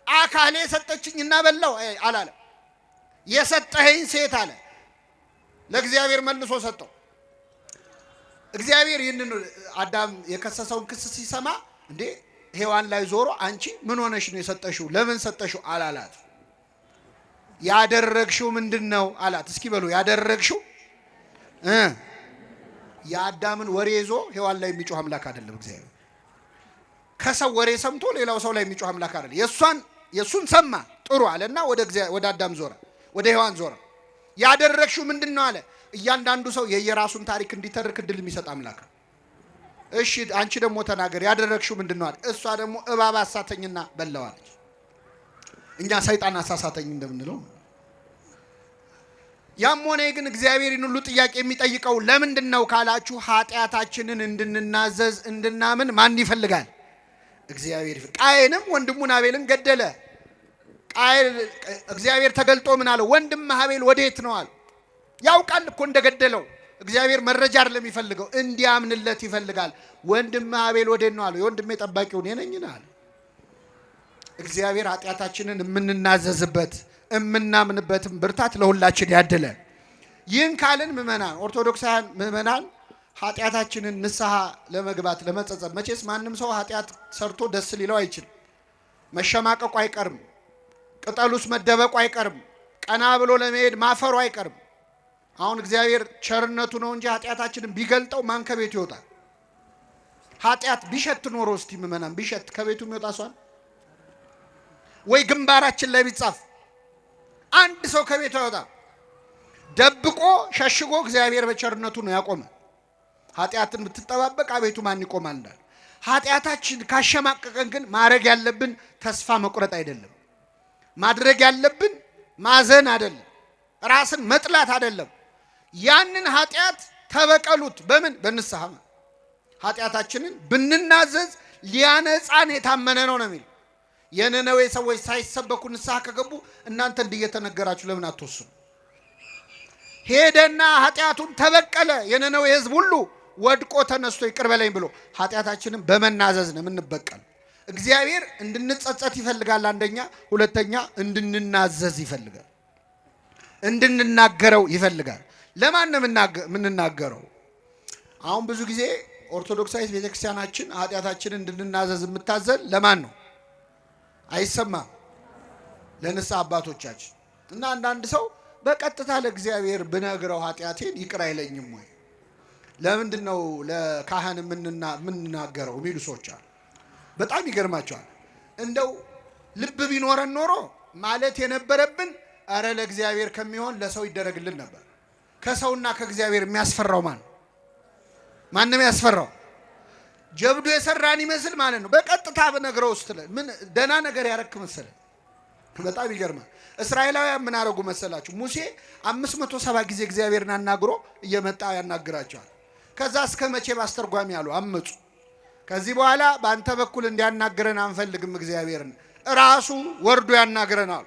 አካሌ ሰጠችኝና በላው አላለም። የሰጠኸኝ ሴት አለ። ለእግዚአብሔር መልሶ ሰጠው። እግዚአብሔር ይህንን አዳም የከሰሰውን ክስ ሲሰማ እንዴ ሔዋን ላይ ዞሮ አንቺ ምን ሆነሽ ነው የሰጠሽው? ለምን ሰጠሽው አላላት። ያደረግሽው ምንድነው አላት። እስኪ በሉ ያደረግሽው የአዳምን ወሬ ይዞ ሔዋን ላይ የሚጮህ አምላክ አይደለም እግዚአብሔር። ከሰው ወሬ ሰምቶ ሌላው ሰው ላይ የሚጮህ አምላክ አይደለም። የሱን ሰማ ጥሩ አለና ወደ አዳም ዞረ፣ ወደ ሔዋን ዞረ። ያደረግሽው ምንድነው አለ። እያንዳንዱ ሰው የየራሱን ታሪክ እንዲተርክ እድል የሚሰጥ አምላክ ነው። እሺ አንቺ ደግሞ ተናገር፣ ያደረግሽው ምንድነው አለ። እሷ ደግሞ እባብ አሳተኝና በላዋለች። እኛ ሰይጣን አሳሳተኝ እንደምንለው። ያም ሆነ ግን እግዚአብሔርን ሁሉ ጥያቄ የሚጠይቀው ለምንድነው ካላችሁ ኃጢአታችንን እንድንናዘዝ እንድናምን ማን ይፈልጋል? እግዚአብሔር ይፈልጋል። ቃየንም ወንድሙን አቤልን ገደለ። እግዚአብሔር ተገልጦ ምን አለ? ወንድምህ አቤል ወዴት ነው አለ። ያውቃል እኮ እንደገደለው። እግዚአብሔር መረጃ አይደለም የሚፈልገው፣ እንዲያምንለት ይፈልጋል። ወንድምህ አቤል ወዴት ነው አለ። የወንድሜ ጠባቂው እኔ ነኝ አለ። እግዚአብሔር ኃጢአታችንን የምንናዘዝበት የምናምንበትም ብርታት ለሁላችን ያድለ። ይህን ካልን ምእመናን ኦርቶዶክሳውያን ምእመናን ኃጢአታችንን ንስሐ ለመግባት ለመጸጸት፣ መቼስ ማንም ሰው ኃጢአት ሰርቶ ደስ ሊለው አይችልም። መሸማቀቁ አይቀርም፣ ቅጠሉስ መደበቁ አይቀርም፣ ቀና ብሎ ለመሄድ ማፈሩ አይቀርም። አሁን እግዚአብሔር ቸርነቱ ነው እንጂ ኃጢአታችንን ቢገልጠው ማን ከቤቱ ይወጣል? ኃጢአት ቢሸት ኖሮ እስቲ ምእመናን ቢሸት ከቤቱ የሚወጣ ሰው ወይ ግንባራችን ላይ ቢጻፍ አንድ ሰው ከቤቱ አይወጣም። ደብቆ ሸሽጎ እግዚአብሔር በቸርነቱ ነው ያቆመ። ኃጢአትን ብትጠባበቅ አቤቱ ማን ይቆማል እንዳለ። ኃጢአታችን ካሸማቀቀን ግን ማድረግ ያለብን ተስፋ መቁረጥ አይደለም። ማድረግ ያለብን ማዘን አይደለም፣ ራስን መጥላት አይደለም። ያንን ኃጢአት ተበቀሉት። በምን? በንስሐ። ኃጢአታችንን ብንናዘዝ ሊያነጻን የታመነ ነው ነው የሚል። የነነዌ ሰዎች ሳይሰበኩ ንስሐ ከገቡ እናንተ እንደየተነገራችሁ ለምን አትወስኑ? ሄደና ኃጢአቱን ተበቀለ። የነነዌ ሕዝብ ሁሉ ወድቆ ተነስቶ ይቅር በለኝ ብሎ ኃጢአታችንን በመናዘዝ ነው የምንበቀል። እግዚአብሔር እንድንጸጸት ይፈልጋል። አንደኛ፣ ሁለተኛ እንድንናዘዝ ይፈልጋል። እንድንናገረው ይፈልጋል። ለማን ነው የምንናገረው? አሁን ብዙ ጊዜ ኦርቶዶክሳዊት ቤተክርስቲያናችን ኃጢአታችንን እንድንናዘዝ የምታዘል ለማን ነው? አይሰማም። ለንስሐ አባቶቻችን እና አንዳንድ ሰው በቀጥታ ለእግዚአብሔር ብነግረው ኃጢአቴን ይቅር አይለኝም ወይ? ለምንድን ነው ለካህን የምንናገረው የሚሉ ሰዎች አሉ። በጣም ይገርማቸዋል። እንደው ልብ ቢኖረን ኖሮ ማለት የነበረብን አረ ለእግዚአብሔር ከሚሆን ለሰው ይደረግልን ነበር። ከሰውና ከእግዚአብሔር የሚያስፈራው ማንም ያስፈራው? ጀብዱ የሰራን ይመስል ማለት ነው። በቀጥታ ብነግረው ውስጥ ምን ደህና ነገር ያረክ መሰለ። በጣም ይገርማል። እስራኤላውያን ምን አረጉ መሰላችሁ? ሙሴ 570 ጊዜ እግዚአብሔርን አናግሮ እየመጣ ያናግራቸዋል። ከዛ እስከ መቼ ባስተርጓሚ ያሉ አመጹ። ከዚህ በኋላ በአንተ በኩል እንዲያናግረን አንፈልግም፣ እግዚአብሔርን ራሱ ወርዶ ያናግረናል።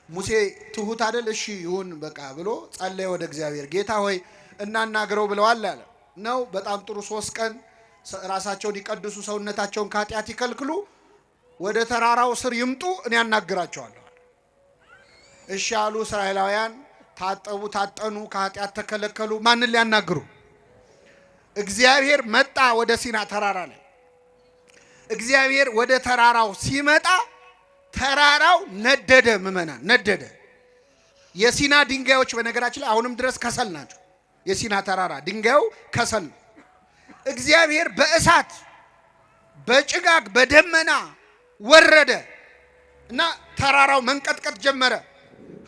ሙሴ ትሁት አይደል? እሺ ይሁን በቃ ብሎ ጸለየ ወደ እግዚአብሔር። ጌታ ሆይ እናናግረው ብለዋል አለ ነው። በጣም ጥሩ። 3 ቀን ራሳቸውን ይቀድሱ፣ ሰውነታቸውን ከኃጢአት ይከልክሉ፣ ወደ ተራራው ስር ይምጡ፣ እኔ ያናግራቸዋለሁ። እሺ አሉ። እስራኤላውያን ታጠቡ፣ ታጠኑ፣ ከኃጢአት ተከለከሉ። ማንን ሊያናግሩ? እግዚአብሔር መጣ ወደ ሲና ተራራ ላይ። እግዚአብሔር ወደ ተራራው ሲመጣ ተራራው ነደደ። ምእመናን ነደደ። የሲና ድንጋዮች በነገራችን ላይ አሁንም ድረስ ከሰል ናቸው። የሲና ተራራ ድንጋዩ ከሰል ነው። እግዚአብሔር በእሳት በጭጋግ በደመና ወረደ እና ተራራው መንቀጥቀጥ ጀመረ።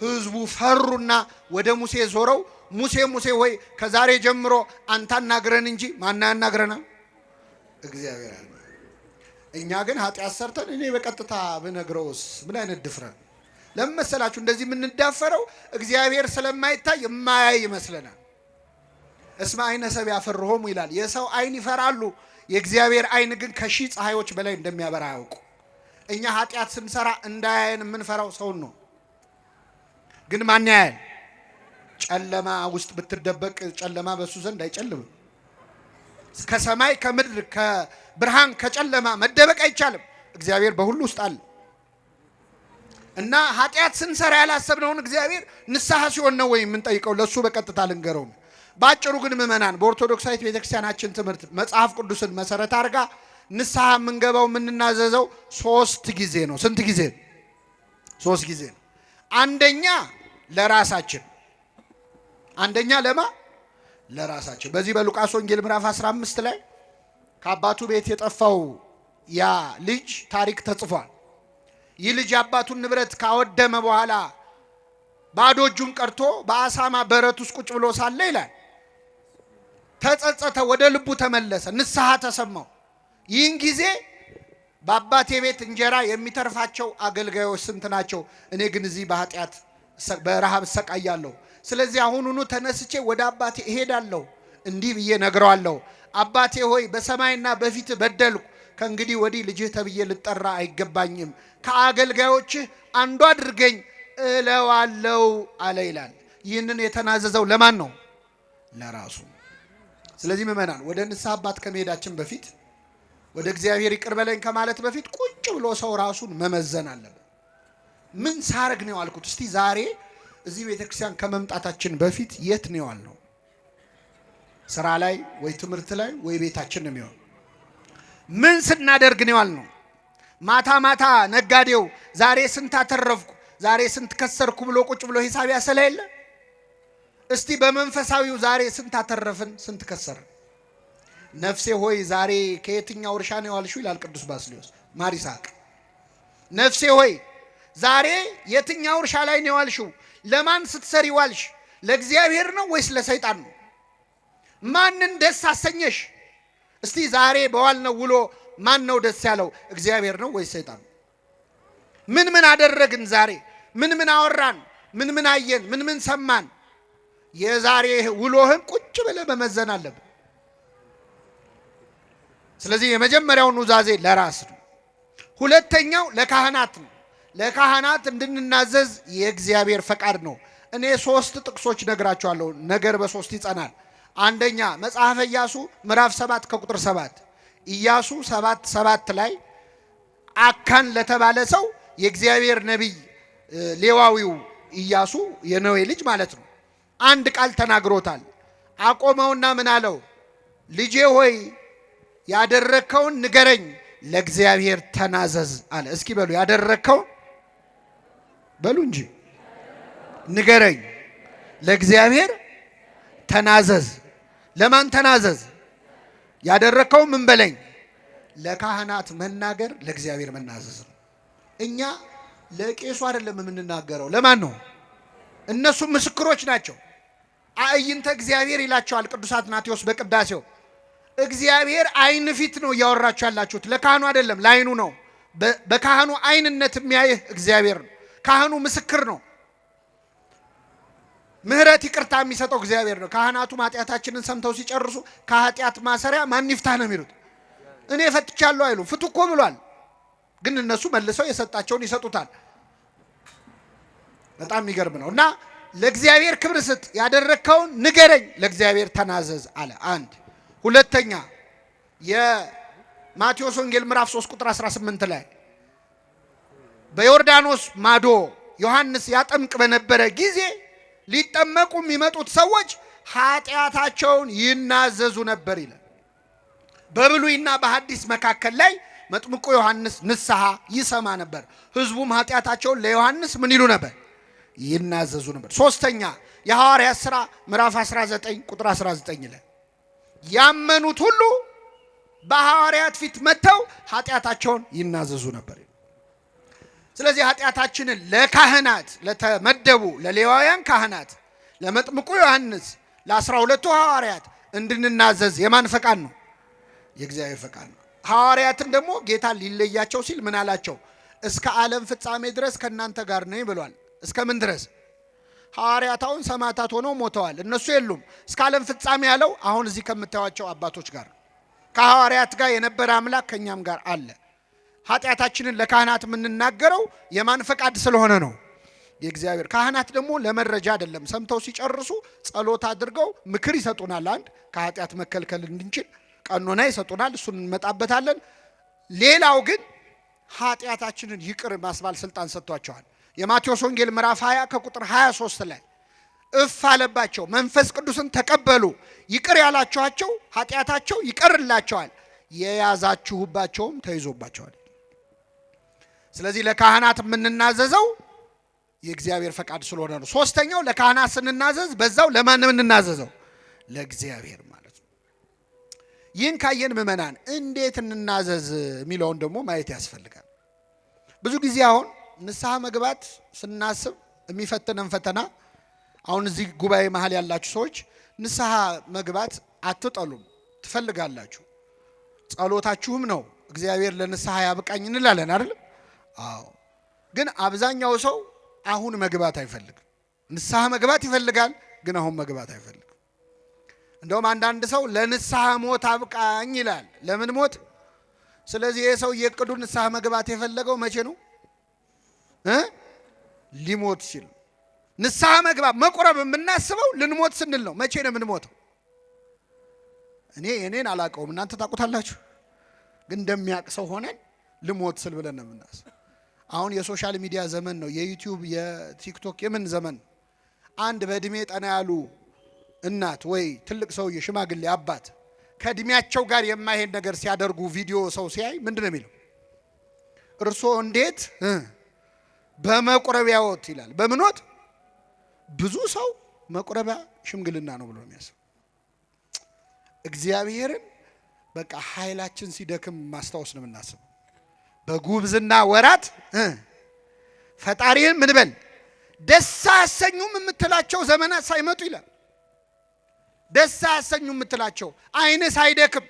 ህዝቡ ፈሩና ወደ ሙሴ ዞረው ሙሴ ሙሴ ሆይ ከዛሬ ጀምሮ አንተ አናግረን እንጂ ማን ያናግረናል? እግዚአብሔር አለ። እኛ ግን ኃጢአት ሰርተን እኔ በቀጥታ ብነግረውስ ምን አይነት ድፍረት! ለምን መሰላችሁ እንደዚህ የምንዳፈረው? እግዚአብሔር ስለማይታይ የማያይ ይመስለናል። እስመ አይነ ሰብእ ያፈርሆሙ ይላል። የሰው አይን ይፈራሉ፣ የእግዚአብሔር አይን ግን ከሺህ ፀሐዮች በላይ እንደሚያበራ ያውቁ። እኛ ኃጢአት ስንሰራ እንዳያየን የምንፈራው ሰውን ነው። ግን ማን ያያል? ጨለማ ውስጥ ብትደበቅ ጨለማ በሱ ዘንድ አይጨልምም። ከሰማይ ከምድር ከብርሃን ከጨለማ መደበቅ አይቻልም። እግዚአብሔር በሁሉ ውስጥ አለ እና ኃጢአት ስንሰራ ያላሰብነውን እግዚአብሔር ንስሐ ሲሆን ነው ወይ የምንጠይቀው? ለሱ በቀጥታ ልንገረው። ባጭሩ ግን ምእመናን በኦርቶዶክሳዊት ቤተክርስቲያናችን ትምህርት መጽሐፍ ቅዱስን መሰረት አድርጋ ንስሐ የምንገባው የምንናዘዘው 3 ጊዜ ነው። ስንት ጊዜ? 3 ጊዜ ነው። አንደኛ ለራሳችን። አንደኛ ለራሳችን። በዚህ በሉቃስ ወንጌል ምዕራፍ 15 ላይ ከአባቱ ቤት የጠፋው ያ ልጅ ታሪክ ተጽፏል። ይህ ልጅ አባቱን ንብረት ካወደመ በኋላ ባዶ እጁን ቀርቶ በአሳማ በረት ውስጥ ቁጭ ብሎ ሳለ ይላል ተጸጸተ፣ ወደ ልቡ ተመለሰ፣ ንስሐ ተሰማው። ይህን ጊዜ በአባቴ ቤት እንጀራ የሚተርፋቸው አገልጋዮች ስንት ናቸው? እኔ ግን እዚህ በኃጢአት በረሃብ እሰቃያለሁ። ስለዚህ አሁኑኑ ተነስቼ ወደ አባቴ እሄዳለሁ፣ እንዲህ ብዬ ነግረዋለሁ። አባቴ ሆይ በሰማይና በፊት በደልኩ፣ ከእንግዲህ ወዲህ ልጅህ ተብዬ ልጠራ አይገባኝም፣ ከአገልጋዮችህ አንዱ አድርገኝ እለዋለሁ አለ ይላል። ይህንን የተናዘዘው ለማን ነው? ለራሱ። ስለዚህ ምእመናን ወደ ንስሐ አባት ከመሄዳችን በፊት ወደ እግዚአብሔር ይቅር በለኝ ከማለት በፊት ቁጭ ብሎ ሰው ራሱን መመዘን አለበት። ምን ሳረግ ነው ያልኩት? እስቲ ዛሬ እዚህ ቤተክርስቲያን ከመምጣታችን በፊት የት ነው ያልነው? ስራ ላይ ወይ ትምህርት ላይ ወይ ቤታችን ነው የሚሆን? ምን ስናደርግ ነው ያልነው? ማታ ማታ ነጋዴው ዛሬ ስንት አተረፍኩ ዛሬ ስንት ከሰርኩ ብሎ ቁጭ ብሎ ሂሳብ ያሰላ የለ? እስቲ በመንፈሳዊው ዛሬ ስንት አተረፍን ስንት ከሰርን? ነፍሴ ሆይ ዛሬ ከየትኛው እርሻ ነው ያልሽው ይላል ቅዱስ ባስልዮስ ማር ይስሐቅ። ነፍሴ ሆይ ዛሬ የትኛው እርሻ ላይ ነው ያልሽው? ለማን ስትሰሪ ዋልሽ? ለእግዚአብሔር ነው ወይስ ለሰይጣን ነው? ማንን ደስ አሰኘሽ? እስቲ ዛሬ በዋልነው ውሎ ማን ነው ደስ ያለው? እግዚአብሔር ነው ወይስ ሰይጣን? ምን አደረግን ዛሬ? ምን አወራን? ምን አየን? ምን ሰማን? የዛሬ ውሎህን ቁጭ ብለህ መመዘን አለብን። ስለዚህ የመጀመሪያው ኑዛዜ ለራስ ነው። ሁለተኛው ለካህናት ነው። ለካህናት እንድንናዘዝ የእግዚአብሔር ፈቃድ ነው። እኔ 3 ጥቅሶች ነግራቸዋለሁ። ነገር በ3 ይጸናል። አንደኛ መጽሐፈ ኢያሱ ምዕራፍ 7 ከቁጥር 7 ኢያሱ 7:7 ላይ አካን ለተባለ ሰው የእግዚአብሔር ነቢይ ሌዋዊው ኢያሱ የነዌ ልጅ ማለት ነው አንድ ቃል ተናግሮታል። አቆመውና ምን አለው? ልጄ ሆይ ያደረከውን ንገረኝ፣ ለእግዚአብሔር ተናዘዝ አለ። እስኪ በሉ ያደረከውን በሉ እንጂ ንገረኝ፣ ለእግዚአብሔር ተናዘዝ። ለማን ተናዘዝ? ያደረከው ምን በለኝ? ለካህናት መናገር ለእግዚአብሔር መናዘዝ ነው። እኛ ለቄሱ አይደለም የምንናገረው። ለማን ነው? እነሱ ምስክሮች ናቸው። አዕይንተ እግዚአብሔር ይላቸዋል ቅዱስ አትናቴዎስ በቅዳሴው። እግዚአብሔር አይን ፊት ነው እያወራችሁ ያላችሁት፣ ለካህኑ አይደለም፣ ለአይኑ ነው። በካህኑ አይንነት የሚያይህ እግዚአብሔር ነው። ካህኑ ምስክር ነው። ምህረት ይቅርታ የሚሰጠው እግዚአብሔር ነው። ካህናቱ ኃጢአታችንን ሰምተው ሲጨርሱ ከኃጢአት ማሰሪያ ማን ይፍታህ ነው የሚሉት። እኔ ፈትቻለሁ አይሉ፣ ፍቱ እኮ ብሏል። ግን እነሱ መልሰው የሰጣቸውን ይሰጡታል። በጣም የሚገርም ነው። እና ለእግዚአብሔር ክብር ስጥ፣ ያደረከውን ንገረኝ፣ ለእግዚአብሔር ተናዘዝ አለ። አንድ ሁለተኛ የማቴዎስ ወንጌል ምዕራፍ 3 ቁጥር 18 ላይ በዮርዳኖስ ማዶ ዮሐንስ ያጠምቅ በነበረ ጊዜ ሊጠመቁ የሚመጡት ሰዎች ኃጢአታቸውን ይናዘዙ ነበር ይላል። በብሉይና በሐዲስ መካከል ላይ መጥምቁ ዮሐንስ ንስሐ ይሰማ ነበር። ህዝቡም ኃጢአታቸውን ለዮሐንስ ምን ይሉ ነበር? ይናዘዙ ነበር። ሶስተኛ የሐዋርያት ሥራ ምዕራፍ 19 ቁጥር 19 ላይ ያመኑት ሁሉ በሐዋርያት ፊት መጥተው ኃጢአታቸውን ይናዘዙ ነበር። ስለዚህ ኃጢአታችንን ለካህናት ለተመደቡ ለሌዋውያን ካህናት፣ ለመጥምቁ ዮሐንስ፣ ለ12ቱ ሐዋርያት እንድንናዘዝ የማን ፈቃድ ነው? የእግዚአብሔር ፈቃድ ነው። ሐዋርያትን ደግሞ ጌታ ሊለያቸው ሲል ምን አላቸው? እስከ ዓለም ፍጻሜ ድረስ ከእናንተ ጋር ነኝ ብሏል። እስከ ምን ድረስ? ሐዋርያት አሁን ሰማዕታት ሆነው ሞተዋል፣ እነሱ የሉም። እስከ ዓለም ፍጻሜ ያለው አሁን እዚህ ከምታዩቸው አባቶች ጋር ከሐዋርያት ጋር የነበረ አምላክ ከእኛም ጋር አለ። ኃጢአታችንን ለካህናት የምንናገረው የማን ፈቃድ ስለሆነ ነው? የእግዚአብሔር። ካህናት ደግሞ ለመረጃ አይደለም፣ ሰምተው ሲጨርሱ ጸሎት አድርገው ምክር ይሰጡናል። አንድ ከኃጢአት መከልከል እንድንችል ቀኖና ይሰጡናል፣ እሱን እንመጣበታለን። ሌላው ግን ኃጢአታችንን ይቅር ማስባል ስልጣን ሰጥቷቸዋል። የማቴዎስ ወንጌል ምዕራፍ 20 ከቁጥር 23 ላይ እፍ አለባቸው፣ መንፈስ ቅዱስን ተቀበሉ፣ ይቅር ያላችኋቸው ኃጢአታቸው ይቀርላቸዋል፣ የያዛችሁባቸውም ተይዞባቸዋል። ስለዚህ ለካህናት የምንናዘዘው የእግዚአብሔር ፈቃድ ስለሆነ ነው። ሶስተኛው ለካህናት ስንናዘዝ በዛው ለማን የምንናዘዘው? ለእግዚአብሔር ማለት ነው። ይህን ካየን ምእመናን እንዴት እንናዘዝ የሚለውን ደግሞ ማየት ያስፈልጋል። ብዙ ጊዜ አሁን ንስሐ መግባት ስናስብ የሚፈትነን ፈተና፣ አሁን እዚህ ጉባኤ መሀል ያላችሁ ሰዎች ንስሐ መግባት አትጠሉም፣ ትፈልጋላችሁ። ጸሎታችሁም ነው እግዚአብሔር ለንስሐ ያብቃኝ እንላለን አይደል? አዎ። ግን አብዛኛው ሰው አሁን መግባት አይፈልግም። ንስሐ መግባት ይፈልጋል፣ ግን አሁን መግባት አይፈልግም። እንደውም አንዳንድ ሰው ለንስሐ ሞት አብቃኝ ይላል። ለምን ሞት? ስለዚህ ይህ ሰው የቅዱ ንስሐ መግባት የፈለገው መቼ ነው? ሊሞት ሲል። ንስሐ መግባት መቁረብ የምናስበው ልንሞት ስንል ነው። መቼ ነው የምንሞተው? እኔን አላውቀውም፣ እናንተ ታውቁታላችሁ። ግን እንደሚያውቅ ሰው ሆነን ልሞት ስል ብለን ነው የምናስበው። አሁን የሶሻል ሚዲያ ዘመን ነው፣ የዩቲዩብ የቲክቶክ የምን ዘመን። አንድ በእድሜ ጠና ያሉ እናት ወይ ትልቅ ሰውዬ ሽማግሌ አባት ከእድሜያቸው ጋር የማይሄድ ነገር ሲያደርጉ ቪዲዮ ሰው ሲያይ ምንድን ነው የሚለው? እርሶ እንዴት በመቁረቢያዎት ይላል። በምኖት? ብዙ ሰው መቁረቢያ ሽምግልና ነው ብሎ የሚያስብ። እግዚአብሔርን በቃ ኃይላችን ሲደክም ማስታወስ ነው የምናስበው። በጉብዝና ወራት ፈጣሪህን ምን በል ደስ አያሰኙም የምትላቸው ዘመናት ሳይመጡ ይላል። ደስ አያሰኙም የምትላቸው አይንህ ሳይደክም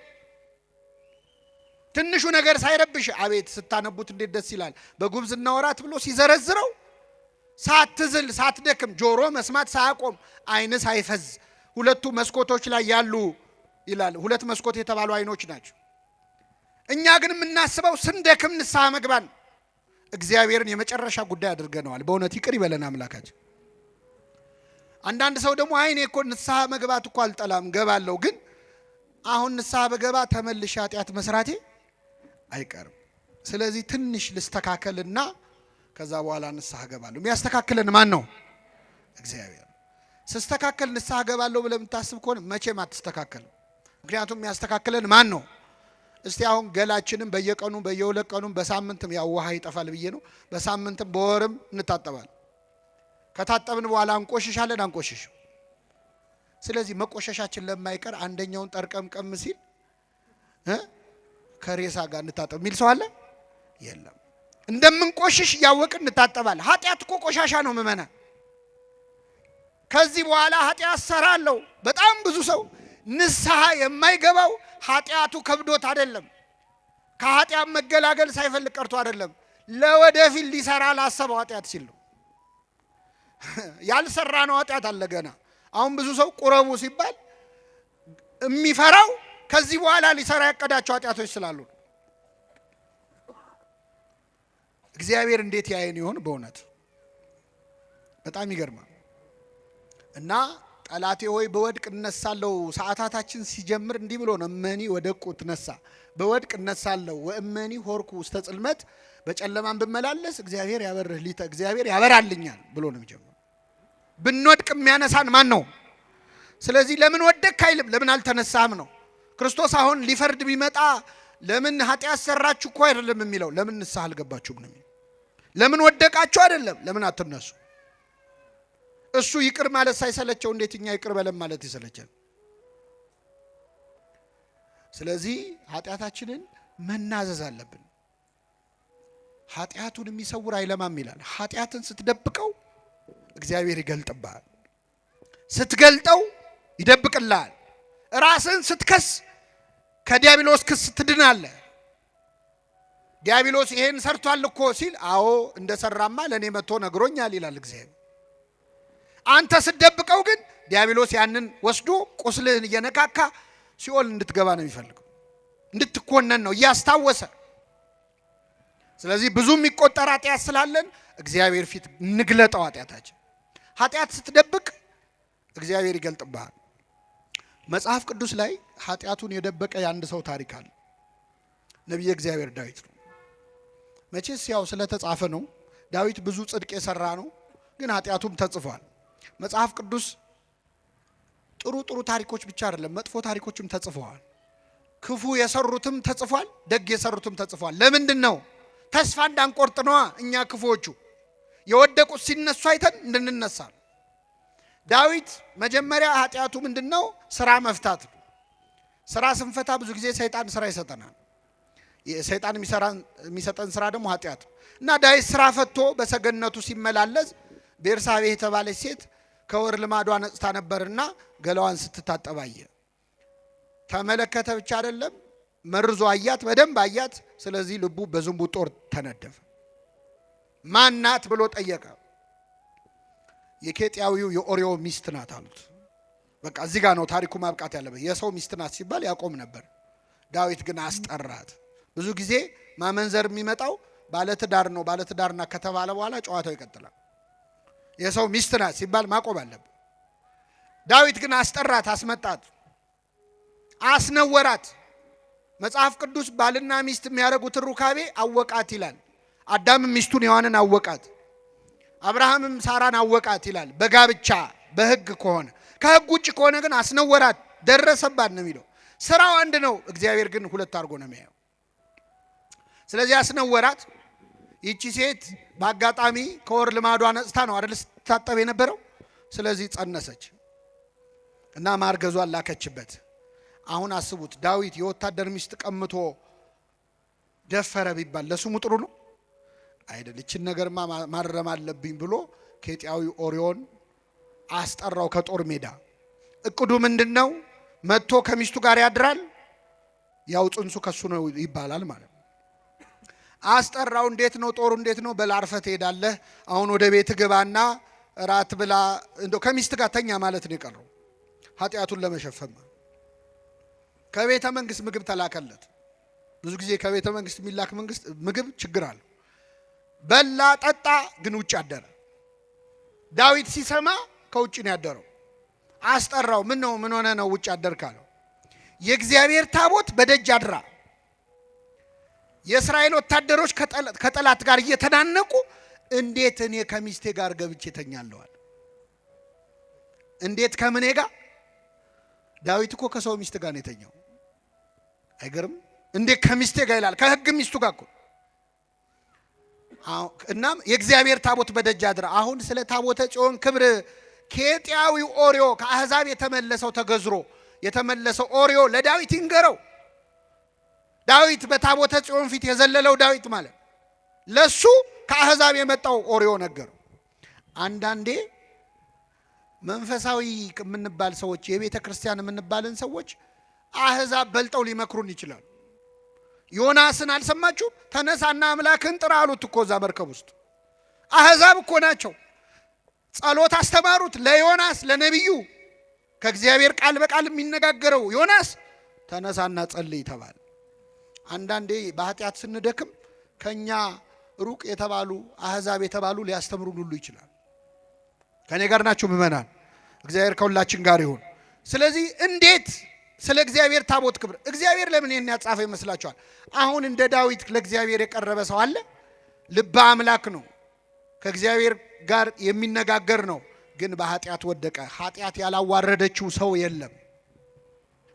ትንሹ ነገር ሳይረብሽ፣ አቤት ስታነቡት እንዴት ደስ ይላል። በጉብዝና ወራት ብሎ ሲዘረዝረው ሳትዝል ሳትደክም፣ ጆሮ መስማት ሳያቆም፣ አይንህ ሳይፈዝ፣ ሁለቱ መስኮቶች ላይ ያሉ ይላል። ሁለት መስኮት የተባሉ አይኖች ናቸው። እኛ ግን የምናስበው ስንደክም ንስሐ መግባን እግዚአብሔርን የመጨረሻ ጉዳይ አድርገነዋል። በእውነት ይቅር ይበለን አምላካችን። አንዳንድ ሰው ደግሞ አይኔ እኮ ንስሐ መግባት እኮ አልጠላም ገባለሁ፣ ግን አሁን ንስሐ በገባ ተመልሼ ኃጢአት መስራቴ አይቀርም። ስለዚህ ትንሽ ልስተካከልና ከዛ በኋላ ንስሐ ገባለሁ። የሚያስተካክለን ማን ነው? እግዚአብሔር። ስስተካከል ንስሐ ገባለሁ ብለህ የምታስብ ከሆነ መቼም አትስተካከልም። ምክንያቱም የሚያስተካክለን ማን ነው? እስቲ አሁን ገላችንም በየቀኑ በየሁለት ቀኑ በሳምንትም ያው ውሃ ይጠፋል ብዬ ነው፣ በሳምንትም በወርም እንታጠባለን። ከታጠብን በኋላ እንቆሽሻለን አንቆሽሽም። ስለዚህ መቆሸሻችን ለማይቀር አንደኛውን ጠርቀምቀም ሲል ከሬሳ ጋር እንታጠብ የሚል ሰው አለ? የለም። እንደምንቆሽሽ እያወቅን እንታጠባለን። ኃጢአት እኮ ቆሻሻ ነው ምመና። ከዚህ በኋላ ኃጢአት ሰራለሁ። በጣም ብዙ ሰው ንስሐ የማይገባው ኃጢአቱ ከብዶት አይደለም፣ ከኃጢአት መገላገል ሳይፈልግ ቀርቶ አይደለም፣ ለወደፊት ሊሰራ ላሰበው ኃጢአት ሲል ነው። ያልሰራ ነው ኃጢአት አለ ገና። አሁን ብዙ ሰው ቁረቡ ሲባል የሚፈራው ከዚህ በኋላ ሊሰራ ያቀዳቸው ኃጢአቶች ስላሉ ነው። እግዚአብሔር እንዴት ያየን ይሆን? በእውነት በጣም ይገርማል። እና ጠላቴ ሆይ በወድቅ እነሳለሁ። ሰዓታታችን ሲጀምር እንዲህ ብሎ ነው፣ እመኒ ወደቁ ትነሳ፣ በወድቅ እነሳለሁ። ወእመኒ ሆርኩ ውስተ ጽልመት፣ በጨለማን ብመላለስ እግዚአብሔር ያበርህ ሊተ፣ እግዚአብሔር ያበራልኛል ብሎ ነው የሚጀምረው። ብንወድቅ የሚያነሳን ማን ነው? ስለዚህ ለምን ወደቅክ አይልም፣ ለምን አልተነሳህም ነው። ክርስቶስ አሁን ሊፈርድ ቢመጣ ለምን ኃጢአት ሰራችሁ እኮ አይደለም የሚለው፣ ለምን ንስሐ አልገባችሁም ነው የሚለው። ለምን ወደቃችሁ አይደለም፣ ለምን አትነሱ። እሱ ይቅር ማለት ሳይሰለቸው እንዴት እኛ ይቅር በለም ማለት ይሰለቻል? ስለዚህ ኃጢአታችንን መናዘዝ አለብን። ኃጢአቱን የሚሰውር አይለማም ይላል። ኃጢአትን ስትደብቀው እግዚአብሔር ይገልጥብሃል፣ ስትገልጠው ይደብቅልሃል። ራስን ስትከስ ከዲያብሎስ ክስ ትድናለህ። ዲያብሎስ ይሄን ሰርቷል እኮ ሲል አዎ እንደሰራማ ለኔ መጥቶ ነግሮኛል ይላል እግዚአብሔር። አንተ ስትደብቀው ግን ዲያብሎስ ያንን ወስዶ ቁስልህን እየነካካ ሲኦል እንድትገባ ነው የሚፈልገው፣ እንድትኮነን ነው እያስታወሰ። ስለዚህ ብዙ የሚቆጠር ኃጢአት ስላለን እግዚአብሔር ፊት እንግለጠው ኃጢአታችን። ኃጢአት ስትደብቅ እግዚአብሔር ይገልጥብሃል። መጽሐፍ ቅዱስ ላይ ኃጢአቱን የደበቀ የአንድ ሰው ታሪክ አለ። ነቢየ እግዚአብሔር ዳዊት ነው። መቼስ ያው ስለተጻፈ ነው። ዳዊት ብዙ ጽድቅ የሰራ ነው፣ ግን ኃጢአቱም ተጽፏል። መጽሐፍ ቅዱስ ጥሩ ጥሩ ታሪኮች ብቻ አይደለም፣ መጥፎ ታሪኮችም ተጽፈዋል። ክፉ የሰሩትም ተጽፏል፣ ደግ የሰሩትም ተጽፏል። ለምንድን ነው? ተስፋ እንዳንቆርጥ ነዋ። እኛ ክፉዎቹ የወደቁት ሲነሱ አይተን እንድንነሳ። ዳዊት መጀመሪያ ኃጢአቱ ምንድነው? ስራ መፍታት። ስራ ስንፈታ ብዙ ጊዜ ሰይጣን ስራ ይሰጠናል። ሰይጣን የሚሰጠን ስራ ደግሞ ኃጢአት እና ዳዊት ስራ ፈቶ በሰገነቱ ሲመላለስ ቤርሳቤህ የተባለች ሴት ከወር ልማዷ ነጽታ ነበርና ገላዋን ስትታጠባየ ተመለከተ። ብቻ አይደለም መርዞ አያት፣ በደንብ አያት። ስለዚህ ልቡ በዝንቡ ጦር ተነደፈ። ማናት ብሎ ጠየቀ። የኬጢያዊው የኦርዮ ሚስት ናት አሉት። በቃ እዚህ ጋር ነው ታሪኩ ማብቃት ያለበት። የሰው ሚስት ናት ሲባል ያቆም ነበር። ዳዊት ግን አስጠራት። ብዙ ጊዜ ማመንዘር የሚመጣው ባለትዳር ነው። ባለትዳርና ከተባለ በኋላ ጨዋታው ይቀጥላል። የሰው ሚስት ናት ሲባል ማቆም አለበት። ዳዊት ግን አስጠራት፣ አስመጣት፣ አስነወራት። መጽሐፍ ቅዱስ ባልና ሚስት የሚያደርጉትን ሩካቤ አወቃት ይላል። አዳምም ሚስቱን ሔዋንን አወቃት፣ አብርሃምም ሳራን አወቃት ይላል። በጋብቻ በሕግ ከሆነ ከሕግ ውጭ ከሆነ ግን አስነወራት፣ ደረሰባት ነው የሚለው። ስራው አንድ ነው፣ እግዚአብሔር ግን ሁለት አድርጎ ነው የሚያየው። ስለዚህ አስነወራት። ይቺ ሴት በአጋጣሚ ከወር ልማዷ ነጽታ ነው አይደል ስትታጠብ የነበረው። ስለዚህ ጸነሰች እና ማርገዟን ላከችበት። አሁን አስቡት፣ ዳዊት የወታደር ሚስት ቀምቶ ደፈረ ቢባል ለስሙ ጥሩ ነው አይደል? እችን ነገርማ ማረም አለብኝ ብሎ ኬጢያዊ ኦርዮን አስጠራው ከጦር ሜዳ። እቅዱ ምንድነው? መጥቶ ከሚስቱ ጋር ያድራል፣ ያው ጽንሱ ከሱ ነው ይባላል ማለት ነው። አስጠራው። እንዴት ነው ጦሩ? እንዴት ነው? በላርፈት ትሄዳለህ፣ አሁን ወደ ቤት ግባና ራት ብላ፣ እንደው ከሚስት ጋር ተኛ ማለት ነው የቀረው ኃጢአቱን ለመሸፈን። ከቤተ መንግስት ምግብ ተላከለት። ብዙ ጊዜ ከቤተ መንግስት የሚላክ ምግብ ችግር አለ። በላ ጠጣ፣ ግን ውጭ አደረ። ዳዊት ሲሰማ ከውጭ ነው ያደረው። አስጠራው። ምን ነው ምን ሆነ ነው ውጭ አደርክ አለው። የእግዚአብሔር ታቦት በደጅ አድራ። የእስራኤል ወታደሮች ከጠላት ጋር እየተናነቁ እንዴት እኔ ከሚስቴ ጋር ገብቼ ተኛለሁ? እንዴት ከምኔ ጋር? ዳዊት እኮ ከሰው ሚስት ጋር ነው የተኛው። አይገርም? እንዴት ከሚስቴ ጋር ይላል። ከሕግ ሚስቱ ጋር እኮ። እናም የእግዚአብሔር ታቦት በደጅ አድራ። አሁን ስለ ታቦተ ጽዮን ክብር ኬጢያዊው ኦርዮ ከአሕዛብ የተመለሰው ተገዝሮ የተመለሰው ኦርዮ ለዳዊት ይንገረው። ዳዊት በታቦተ ጽዮን ፊት የዘለለው ዳዊት ማለት ለሱ ከአሕዛብ የመጣው ኦርዮ ነገረው። አንዳንዴ መንፈሳዊ የምንባል ሰዎች የቤተ ክርስቲያን የምንባልን ሰዎች አሕዛብ በልጠው ሊመክሩን ይችላሉ። ዮናስን አልሰማችሁም? ተነሳና አምላክን ጥራ አሉት እኮ እዛ መርከብ ውስጥ። አሕዛብ እኮ ናቸው። ጸሎት አስተማሩት ለዮናስ ለነቢዩ። ከእግዚአብሔር ቃል በቃል የሚነጋገረው ዮናስ ተነሳና ጸልይ ተባለ። አንዳንዴ በኃጢአት ስንደክም ከኛ ሩቅ የተባሉ አሕዛብ የተባሉ ሊያስተምሩን ሁሉ ይችላል። ከኔ ጋር ናቸው ምእመናን? እግዚአብሔር ከሁላችን ጋር ይሁን። ስለዚህ እንዴት ስለ እግዚአብሔር ታቦት ክብር እግዚአብሔር ለምን ይሄን ያጻፈ ይመስላችኋል? አሁን እንደ ዳዊት ለእግዚአብሔር የቀረበ ሰው አለ? ልበ አምላክ ነው፣ ከእግዚአብሔር ጋር የሚነጋገር ነው። ግን በኃጢአት ወደቀ። ኃጢአት ያላዋረደችው ሰው የለም።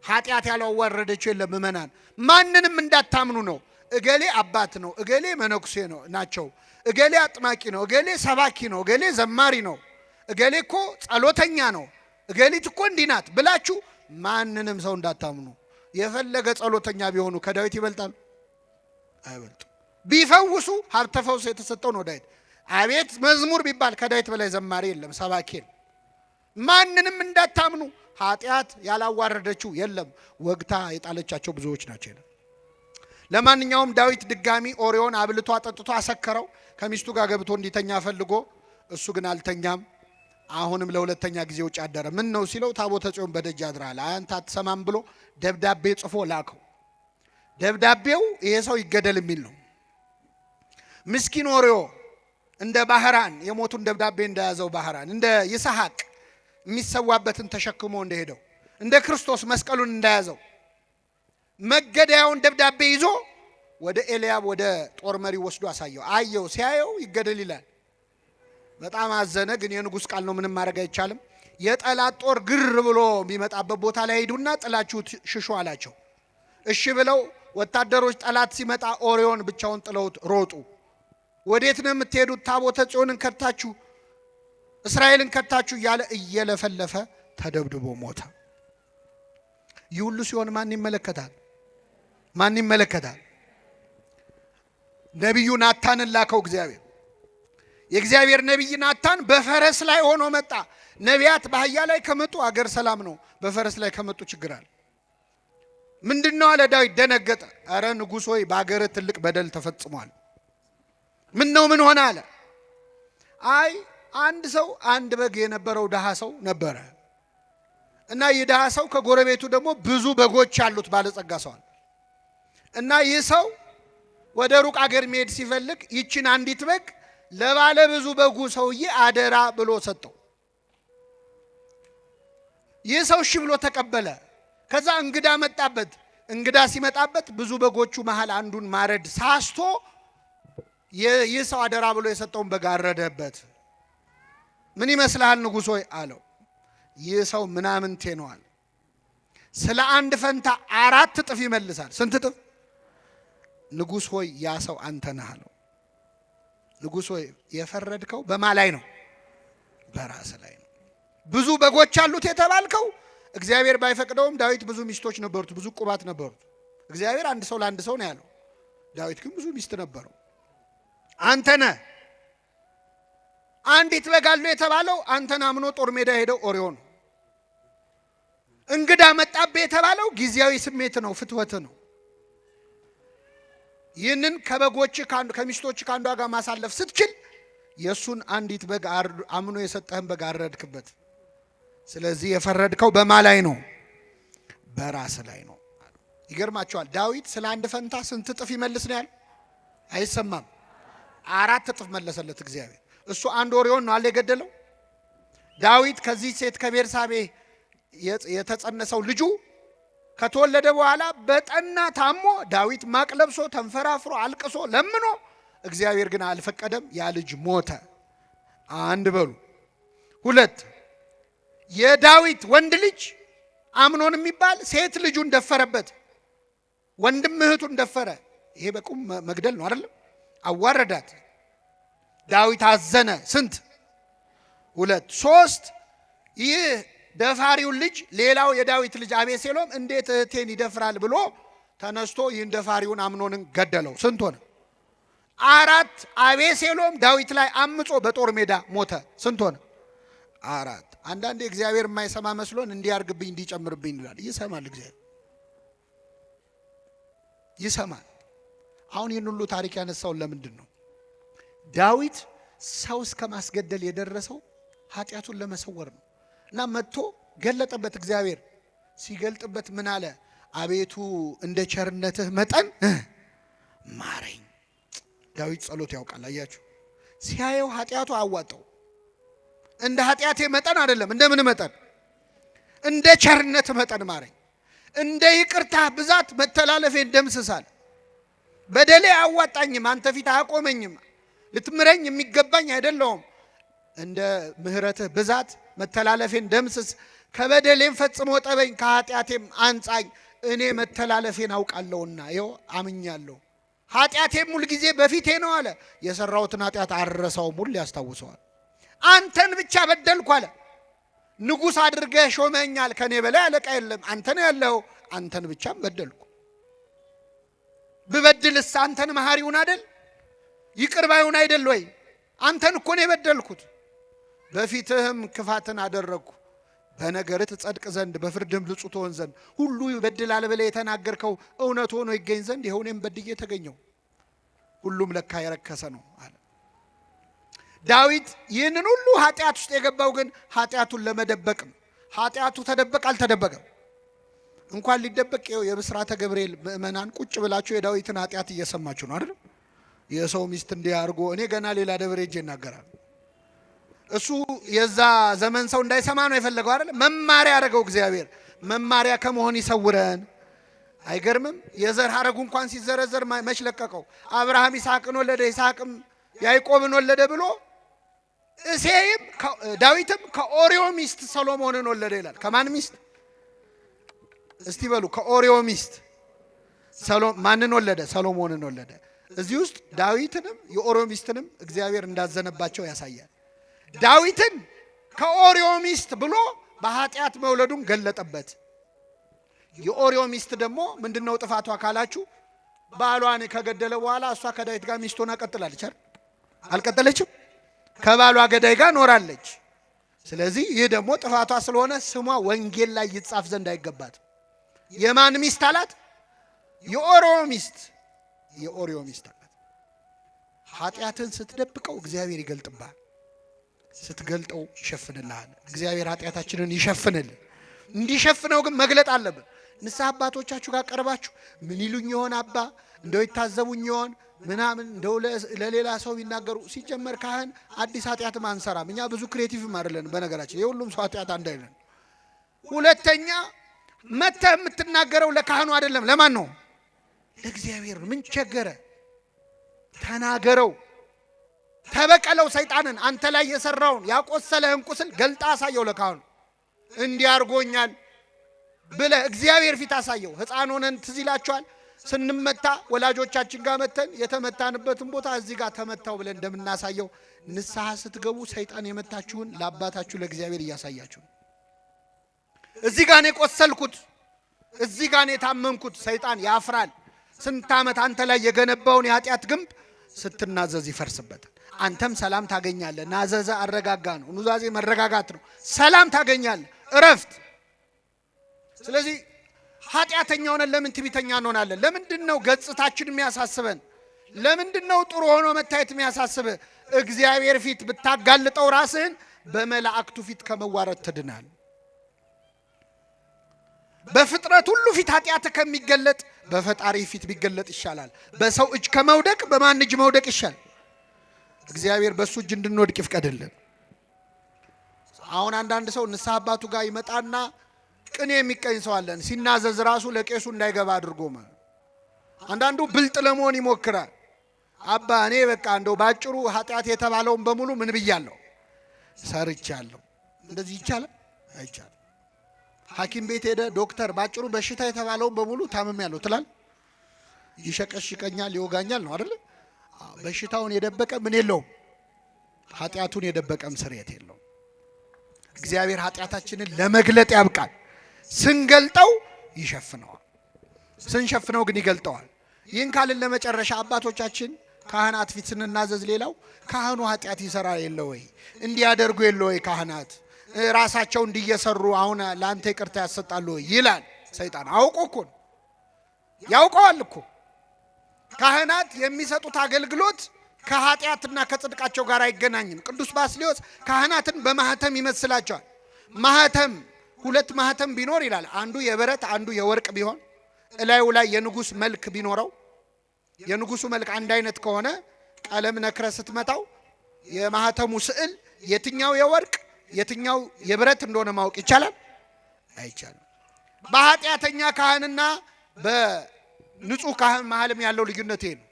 ኃጢአት ያላዋረደችው የለም። ምእመናን ማንንም እንዳታምኑ ነው። እገሌ አባት ነው፣ እገሌ መነኩሴ ነው ናቸው፣ እገሌ አጥማቂ ነው፣ እገሌ ሰባኪ ነው፣ እገሌ ዘማሪ ነው፣ እገሌ እኮ ጸሎተኛ ነው፣ እገሊት እኮ እንዲህ ናት ብላችሁ ማንንም ሰው እንዳታምኑ። የፈለገ ጸሎተኛ ቢሆኑ ከዳዊት ይበልጣል? አይበልጡም። ቢፈውሱ ሀብተ ፈውስ የተሰጠው ነው ዳዊት። አቤት መዝሙር ቢባል ከዳዊት በላይ ዘማሪ የለም፣ ሰባኪ የለም። ማንንም እንዳታምኑ። ኃጢአት ያላዋረደችው የለም፣ ወግታ የጣለቻቸው ብዙዎች ናቸው። ለማንኛውም ዳዊት ድጋሚ ኦርዮን አብልቶ አጠጥቶ አሰከረው። ከሚስቱ ጋር ገብቶ እንዲተኛ ፈልጎ እሱ ግን አልተኛም። አሁንም ለሁለተኛ ጊዜ ውጭ አደረ። ምን ነው ሲለው ታቦተ ጽዮን በደጅ አድራል፣ አንተ አትሰማም ብሎ ደብዳቤ ጽፎ ላከው። ደብዳቤው ይሄ ሰው ይገደል የሚል ነው። ምስኪን ኦርዮ እንደ ባህራን የሞቱን ደብዳቤ እንደያዘው ባህራን እንደ ይስሐቅ የሚሰዋበትን ተሸክሞ እንደሄደው እንደ ክርስቶስ መስቀሉን እንደያዘው መገደያውን ደብዳቤ ይዞ ወደ ኤልያብ ወደ ጦር መሪ ወስዶ አሳየው። አየው። ሲያየው ይገደል ይላል። በጣም አዘነ። ግን የንጉሥ ቃል ነው፣ ምንም ማድረግ አይቻልም። የጠላት ጦር ግር ብሎ የሚመጣበት ቦታ ላይ ሄዱና ጥላችሁት ሽሹ አላቸው። እሺ ብለው ወታደሮች ጠላት ሲመጣ ኦርዮን ብቻውን ጥለውት ሮጡ። ወዴት ነው የምትሄዱት? ታቦተ ጽዮንን ከድታችሁ እስራኤልን ከድታችሁ እያለ እየለፈለፈ ተደብድቦ ሞተ። ይህ ሁሉ ሲሆን ማን ይመለከታል? ማን ይመለከታል? ነቢዩ ናታንን ላከው እግዚአብሔር። የእግዚአብሔር ነቢይ ናታን በፈረስ ላይ ሆኖ መጣ። ነቢያት በአህያ ላይ ከመጡ አገር ሰላም ነው፣ በፈረስ ላይ ከመጡ ችግር አለ። ምንድነው አለ ዳዊት። ደነገጠ። አረ ንጉሥ ሆይ በአገር ትልቅ በደል ተፈጽሟል። ምን ነው ምን ሆነ አለ። አይ አንድ ሰው አንድ በግ የነበረው ድሃ ሰው ነበረ እና ይህ ድሃ ሰው ከጎረቤቱ ደግሞ ብዙ በጎች ያሉት ባለጸጋ ሰው እና ይህ ሰው ወደ ሩቅ አገር መሄድ ሲፈልግ ይችን አንዲት በግ ለባለ ብዙ በጉ ሰውዬ አደራ ብሎ ሰጠው። ይህ ሰው እሺ ብሎ ተቀበለ። ከዛ እንግዳ መጣበት። እንግዳ ሲመጣበት ብዙ በጎቹ መሃል አንዱን ማረድ ሳስቶ ይህ ሰው አደራ ብሎ የሰጠውን በግ አረደበት። ምን ይመስልሃል ንጉሥ ሆይ አለው። ይህ ሰው ምናምንቴ ነው አለ። ስለ አንድ ፈንታ 4 እጥፍ ይመልሳል። ስንት እጥፍ? ንጉሥ ሆይ ያ ሰው አንተ ነህ አለው። ንጉሥ ሆይ የፈረድከው በማ ላይ ነው? በራስ ላይ ነው። ብዙ በጎች አሉት የተባልከው እግዚአብሔር ባይፈቅደውም ዳዊት ብዙ ሚስቶች ነበሩት፣ ብዙ ቁባት ነበሩት። እግዚአብሔር አንድ ሰው ለአንድ ሰው ነው ያለው። ዳዊት ግን ብዙ ሚስት ነበረው። አንተ ነህ። አንዲት በግ አለው የተባለው አንተን አምኖ ጦር ሜዳ ሄደው ኦርዮ ነው። እንግዳ መጣብህ የተባለው ጊዜያዊ ስሜት ነው፣ ፍትወት ነው። ይህንን ከበጎች ከሚስቶች ከአንዷ ጋር ማሳለፍ ስትችል የእሱን አንዲት በግ አምኖ የሰጠህን በግ አረድክበት። ስለዚህ የፈረድከው በማ ላይ ነው? በራስ ላይ ነው። ይገርማቸዋል። ዳዊት ስለ አንድ ፈንታ ስንት እጥፍ ይመልስ ነው ያለው? አይሰማም። 4 እጥፍ መለሰለት እግዚአብሔር። እሱ አንድ ኦሪዮን ነው አለ የገደለው። ዳዊት ከዚህ ሴት ከቤርሳቤ የተጸነሰው ልጁ ከተወለደ በኋላ በጠና ታሞ ዳዊት ማቅ ለብሶ ተንፈራፍሮ አልቅሶ ለምኖ እግዚአብሔር ግን አልፈቀደም። ያ ልጅ ሞተ። አንድ በሉ። 2 የዳዊት ወንድ ልጅ አምኖን የሚባል ሴት ልጁን ደፈረበት። ወንድም እህቱን ደፈረ። ይሄ በቁም መግደል ነው አይደለም? አዋረዳት። ዳዊት አዘነ። ስንት? 2 3 ይህ ደፋሪውን ልጅ ሌላው የዳዊት ልጅ አቤሴሎም እንዴት እህቴን ይደፍራል ብሎ ተነስቶ ይህን ደፋሪውን አምኖንን ገደለው። ስንት ሆነ? 4 አቤሴሎም ዳዊት ላይ አምጾ በጦር ሜዳ ሞተ። ስንት ሆነ? 4 አንዳንዴ እግዚአብሔር የማይሰማ መስሎን እንዲያርግብኝ እንዲጨምርብኝ ይላል። ይሰማል። እግዚአብሔር ይሰማል። አሁን ይህን ሁሉ ታሪክ ያነሳውን ለምንድን ነው? ዳዊት ሰው እስከ ማስገደል የደረሰው ኃጢአቱን ለመሰወር ነው። እና መጥቶ ገለጠበት። እግዚአብሔር ሲገልጥበት ምን አለ? አቤቱ እንደ ቸርነትህ መጠን ማረኝ። ዳዊት ጸሎት ያውቃል። አያችሁ፣ ሲያየው ኃጢአቱ አዋጣው። እንደ ኃጢአቴ መጠን አይደለም፣ እንደምን መጠን? እንደ ቸርነት መጠን ማረኝ። እንደ ይቅርታ ብዛት መተላለፌን ደምስሳል። በደሌ አያዋጣኝም፣ አንተ ፊት አያቆመኝም። ልትምረኝ የሚገባኝ አይደለሁም። እንደ ምህረትህ ብዛት መተላለፌን ደምስስ፣ ከበደሌም ፈጽሞ ጠበኝ፣ ከኃጢአቴም አንጻኝ። እኔ መተላለፌን አውቃለሁና ይኸው አምኛለሁ። ኃጢአቴም ሁል ጊዜ በፊቴ ነው አለ። የሰራሁትን ኃጢአት አልረሳውም፣ ሁሉ ያስታውሰዋል። አንተን ብቻ በደልኩ አለ። ንጉሥ አድርገህ ሾመኛል፣ ከኔ በላይ አለቃ የለም። አንተ ነው ያለው። አንተን ብቻም በደልኩ። ብበድልስ አንተን መሐሪውን አይደል? ይቅር ባይውን አይደል ወይ? አንተን እኮ ነው የበደልኩት። በፊትህም ክፋትን አደረግኩ፣ በነገርህ ትጸድቅ ዘንድ በፍርድም ንጹሕ ትሆን ዘንድ ሁሉ ይበድላል ብለህ የተናገርከው እውነት ሆኖ ይገኝ ዘንድ ይኸው እኔም በድዬ ተገኘው። ሁሉም ለካ የረከሰ ነው አለ ዳዊት። ይህንን ሁሉ ኃጢአት ውስጥ የገባው ግን ኃጢአቱን ለመደበቅ ነው። ኃጢአቱ ተደበቅ አልተደበቀም? እንኳን ሊደበቅ ይኸው የብስራተ ገብርኤል ምእመናን ቁጭ ብላችሁ የዳዊትን ኃጢአት እየሰማችሁ ነው አይደል? የሰው ሚስት እንዲያርጎ እኔ ገና ሌላ ደብሬ እጄ እናገራል። እሱ የዛ ዘመን ሰው እንዳይሰማ ነው የፈለገው አይደል? መማሪያ ያደረገው እግዚአብሔር። መማሪያ ከመሆን ይሰውረን። አይገርምም? የዘር ሐረጉ እንኳን ሲዘረዘር መች ለቀቀው? አብርሃም ይስሐቅን ወለደ፣ ይስሐቅም ያዕቆብን ወለደ ብሎ እሴይም ዳዊትም ከኦሪዮ ሚስት ሰሎሞንን ወለደ ይላል። ከማን ሚስት እስቲ በሉ? ከኦሪዮ ሚስት ማንን ወለደ? ሰሎሞንን ወለደ። እዚህ ውስጥ ዳዊትንም የኦሪዮ ሚስትንም እግዚአብሔር እንዳዘነባቸው ያሳያል። ዳዊትን ከኦሪዮ ሚስት ብሎ በኃጢአት መውለዱን ገለጠበት። የኦሪዮ ሚስት ደግሞ ምንድነው ጥፋቷ ካላችሁ፣ ባሏን ከገደለ በኋላ እሷ ከዳዊት ጋር ሚስት ሆና ቀጥላለች አይደል? አልቀጠለችም? ከባሏ ገዳይ ጋር ኖራለች። ስለዚህ ይህ ደግሞ ጥፋቷ ስለሆነ ስሟ ወንጌል ላይ ይጻፍ ዘንድ አይገባትም። የማን ሚስት አላት? የኦሪዮ ሚስት። የኦሪዮ ሚስት አላት። ኃጢአትን ስትደብቀው እግዚአብሔር ይገልጥብሃል፣ ስትገልጠው ይሸፍንልሃል። እግዚአብሔር ኃጢአታችንን ይሸፍንልን። እንዲሸፍነው ግን መግለጥ አለብን። ንስሐ አባቶቻችሁ ጋር ቀርባችሁ ምን ይሉኝ ይሆን አባ፣ እንደው ይታዘቡኝ ይሆን ምናምን፣ እንደው ለሌላ ሰው ቢናገሩ። ሲጀመር ካህን አዲስ ኃጢአትም አንሰራም እኛ፣ ብዙ ክሬቲቭም አይደለን በነገራችን። የሁሉም ሰው ኃጢአት አንድ አይደለም። ሁለተኛ መተህ የምትናገረው ለካህኑ አይደለም። ለማን ነው? ለእግዚአብሔር። ምን ቸገረ? ተናገረው፣ ተበቀለው። ሰይጣንን አንተ ላይ የሰራውን ያቆሰለህን ቁስል ገልጣ አሳየው ለካህኑ። እንዲያርጎኛል ብለህ እግዚአብሔር ፊት አሳየው። ሕፃን ሆነን ትዝ ይላችኋል፣ ስንመታ ወላጆቻችን ጋር መተን የተመታንበትን ቦታ እዚህ ጋር ተመታው ብለን እንደምናሳየው ንስሐ ስትገቡ ሰይጣን የመታችሁን ለአባታችሁ ለእግዚአብሔር እያሳያችሁ። እዚህ ጋር ነው የቆሰልኩት፣ እዚህ ጋር ነው የታመምኩት። ሰይጣን ያፍራል። ስንት ዓመት አንተ ላይ የገነባውን የኃጢአት ግንብ ስትናዘዝ ይፈርስበታል። አንተም ሰላም ታገኛለህ። ናዘዘ አረጋጋ ነው። ኑዛዜ መረጋጋት ነው። ሰላም ታገኛለህ፣ እረፍት። ስለዚህ ኃጢአተኛ ሆነን ለምን ትዕቢተኛ እንሆናለን? ለምንድን ነው ገጽታችን የሚያሳስበን? ለምንድን ነው ጥሩ ሆኖ መታየት የሚያሳስብህ? እግዚአብሔር ፊት ብታጋልጠው ራስህን በመላእክቱ ፊት ከመዋረድ ትድናል። በፍጥረት በፍጥረት ሁሉ ፊት ኃጢአት ከሚገለጥ በፈጣሪ ፊት ቢገለጥ ይሻላል። በሰው እጅ ከመውደቅ በማን እጅ መውደቅ ይሻል? እግዚአብሔር በሱ እጅ እንድንወድቅ ይፍቀድልን። አሁን አንዳንድ ሰው ንስሐ አባቱ ጋር ይመጣና ቅኔ የሚቀኝ ሰው አለን። ሲናዘዝ ራሱ ለቄሱ እንዳይገባ አድርጎ ማለት። አንዳንዱ ብልጥ ለመሆን ይሞክራል። አባ እኔ በቃ እንደው ባጭሩ ኃጢአት የተባለውን በሙሉ ምን ብያለሁ? ሰርቻለሁ። እንደዚህ ይቻላል? አይቻልም። ሐኪም ቤት ሄደ ዶክተር ባጭሩ በሽታ የተባለውን በሙሉ ታምሜያለሁ ትላል። ይሸቀሽቀኛል፣ ይወጋኛል ነው አይደል? በሽታውን የደበቀ ምን የለውም፣ ኃጢአቱን የደበቀም ስርየት የለውም። እግዚአብሔር ኃጢአታችንን ለመግለጥ ያብቃል። ስንገልጠው ይሸፍነዋል፣ ስንሸፍነው ግን ይገልጠዋል። ይህን ካልን ለመጨረሻ አባቶቻችን ካህናት ፊት ስንናዘዝ ሌላው ካህኑ ኃጢአት ይሰራ የለ ወይ እንዲያደርጉ የለ ወይ ካህናት ራሳቸው እንዲየሰሩ አሁን ለአንተ ይቅርታ ያሰጣሉ ይላል ሰይጣን። አውቆ እኮ ያውቀዋል እኮ። ካህናት የሚሰጡት አገልግሎት ከኃጢአትና ከጽድቃቸው ጋር አይገናኝም። ቅዱስ ባስልዮስ ካህናትን በማህተም ይመስላቸዋል። ማህተም ሁለት ማህተም ቢኖር ይላል፣ አንዱ የብረት አንዱ የወርቅ ቢሆን እላዩ ላይ የንጉስ መልክ ቢኖረው የንጉሱ መልክ አንድ አይነት ከሆነ ቀለም ነክረ ስትመታው የማህተሙ ስዕል የትኛው የወርቅ የትኛው የብረት እንደሆነ ማወቅ ይቻላል? አይቻልም። በኃጢአተኛ ካህንና በንጹህ ካህን መሃልም ያለው ልዩነት ይሄ ነው።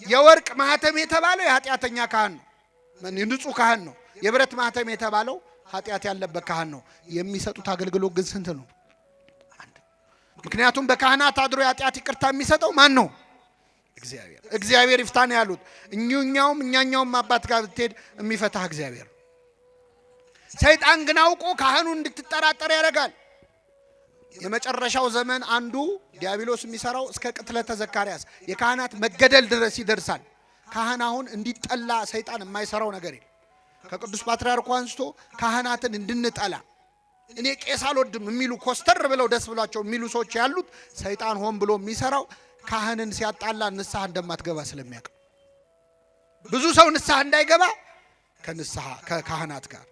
የወርቅ ማህተም የተባለው የኃጢአተኛ ካህን ነው፣ ንጹህ ካህን ነው። የብረት ማህተም የተባለው ኃጢአት ያለበት ካህን ነው። የሚሰጡት አገልግሎት ግን ስንት ነው? አንድ። ምክንያቱም በካህናት አድሮ የኃጢአት ይቅርታ የሚሰጠው ማን ነው? እግዚአብሔር። እግዚአብሔር ይፍታ ነው ያሉት። እኛኛውም አባት ጋር ብትሄድ የሚፈታህ እግዚአብሔር። ሰይጣን ግን አውቆ ካህኑ እንድትጠራጠር ያደርጋል። የመጨረሻው ዘመን አንዱ ዲያብሎስ የሚሰራው እስከ ቅትለተ ዘካርያስ የካህናት መገደል ድረስ ይደርሳል። ካህን አሁን እንዲጠላ ሰይጣን የማይሰራው ነገር የለም። ከቅዱስ ፓትርያርኩ አንስቶ ካህናትን እንድንጠላ እኔ ቄስ አልወድም የሚሉ ኮስተር ብለው ደስ ብሏቸው የሚሉ ሰዎች ያሉት ሰይጣን ሆን ብሎ የሚሰራው ካህንን ሲያጣላ ንስሐ እንደማትገባ ስለሚያውቅ ብዙ ሰው ንስሐ እንዳይገባ ከካህናት ጋር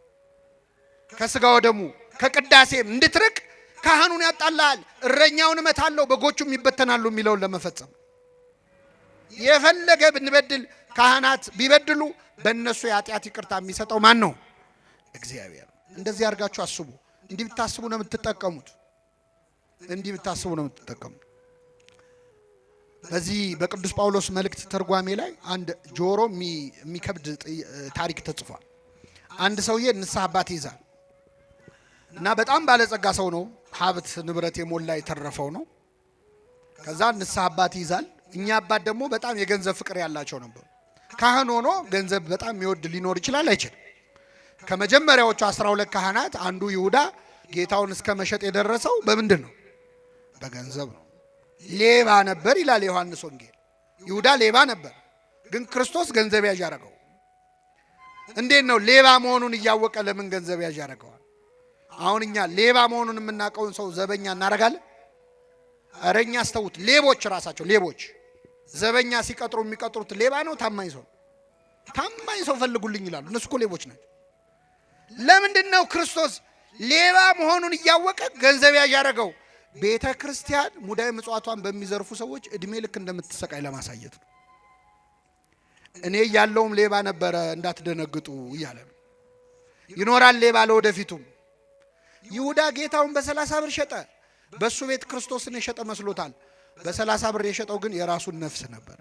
ከስጋ ወደሙ ከቅዳሴም እንድትርቅ ካህኑን ያጣላል። እረኛውን እመታለሁ በጎቹም ይበተናሉ የሚለውን ለመፈጸም የፈለገ ብንበድል ካህናት ቢበድሉ በእነሱ የኃጢአት ይቅርታ የሚሰጠው ማን ነው? እግዚአብሔር። እንደዚህ አድርጋችሁ አስቡ። እንዲህ ብታስቡ ነው የምትጠቀሙት። እንዲህ ብታስቡ ነው የምትጠቀሙት። በዚህ በቅዱስ ጳውሎስ መልእክት ተርጓሜ ላይ አንድ ጆሮ የሚከብድ ታሪክ ተጽፏል። አንድ ሰውዬ ንስሐ አባት ይዛል እና በጣም ባለጸጋ ሰው ነው። ሀብት ንብረት የሞላ የተረፈው ነው። ከዛ ንስሐ አባት ይዛል። እኛ አባት ደግሞ በጣም የገንዘብ ፍቅር ያላቸው ነበሩ። ካህን ሆኖ ገንዘብ በጣም የሚወድ ሊኖር ይችላል? አይችልም። ከመጀመሪያዎቹ 12 ካህናት አንዱ ይሁዳ ጌታውን እስከ መሸጥ የደረሰው በምንድን ነው? በገንዘብ ነው። ሌባ ነበር ይላል ዮሐንስ ወንጌል። ይሁዳ ሌባ ነበር፣ ግን ክርስቶስ ገንዘብ ያዥ አደረገው። እንዴት ነው ሌባ መሆኑን እያወቀ ለምን ገንዘብ ያዥ ያደረገዋል? አሁን እኛ ሌባ መሆኑን የምናውቀውን ሰው ዘበኛ እናደርጋለን? ኧረ እኛ አስተውት። ሌቦች ራሳቸው ሌቦች ዘበኛ ሲቀጥሩ የሚቀጥሩት ሌባ ነው ታማኝ ሰው? ታማኝ ሰው ፈልጉልኝ ይላሉ። እነሱ እኮ ሌቦች ናቸው። ለምንድን ነው ክርስቶስ ሌባ መሆኑን እያወቀ ገንዘብ ያዥ ያደረገው? ቤተ ክርስቲያን ሙዳየ ምጽዋቷን በሚዘርፉ ሰዎች እድሜ ልክ እንደምትሰቃይ ለማሳየት ነው። እኔ ያለውም ሌባ ነበረ እንዳትደነግጡ እያለ ነው። ይኖራል ሌባ ለወደፊቱም። ይሁዳ ጌታውን በ30 ብር ሸጠ። በሱ ቤት ክርስቶስን የሸጠ መስሎታል። በ30 ብር የሸጠው ግን የራሱን ነፍስ ነበረ።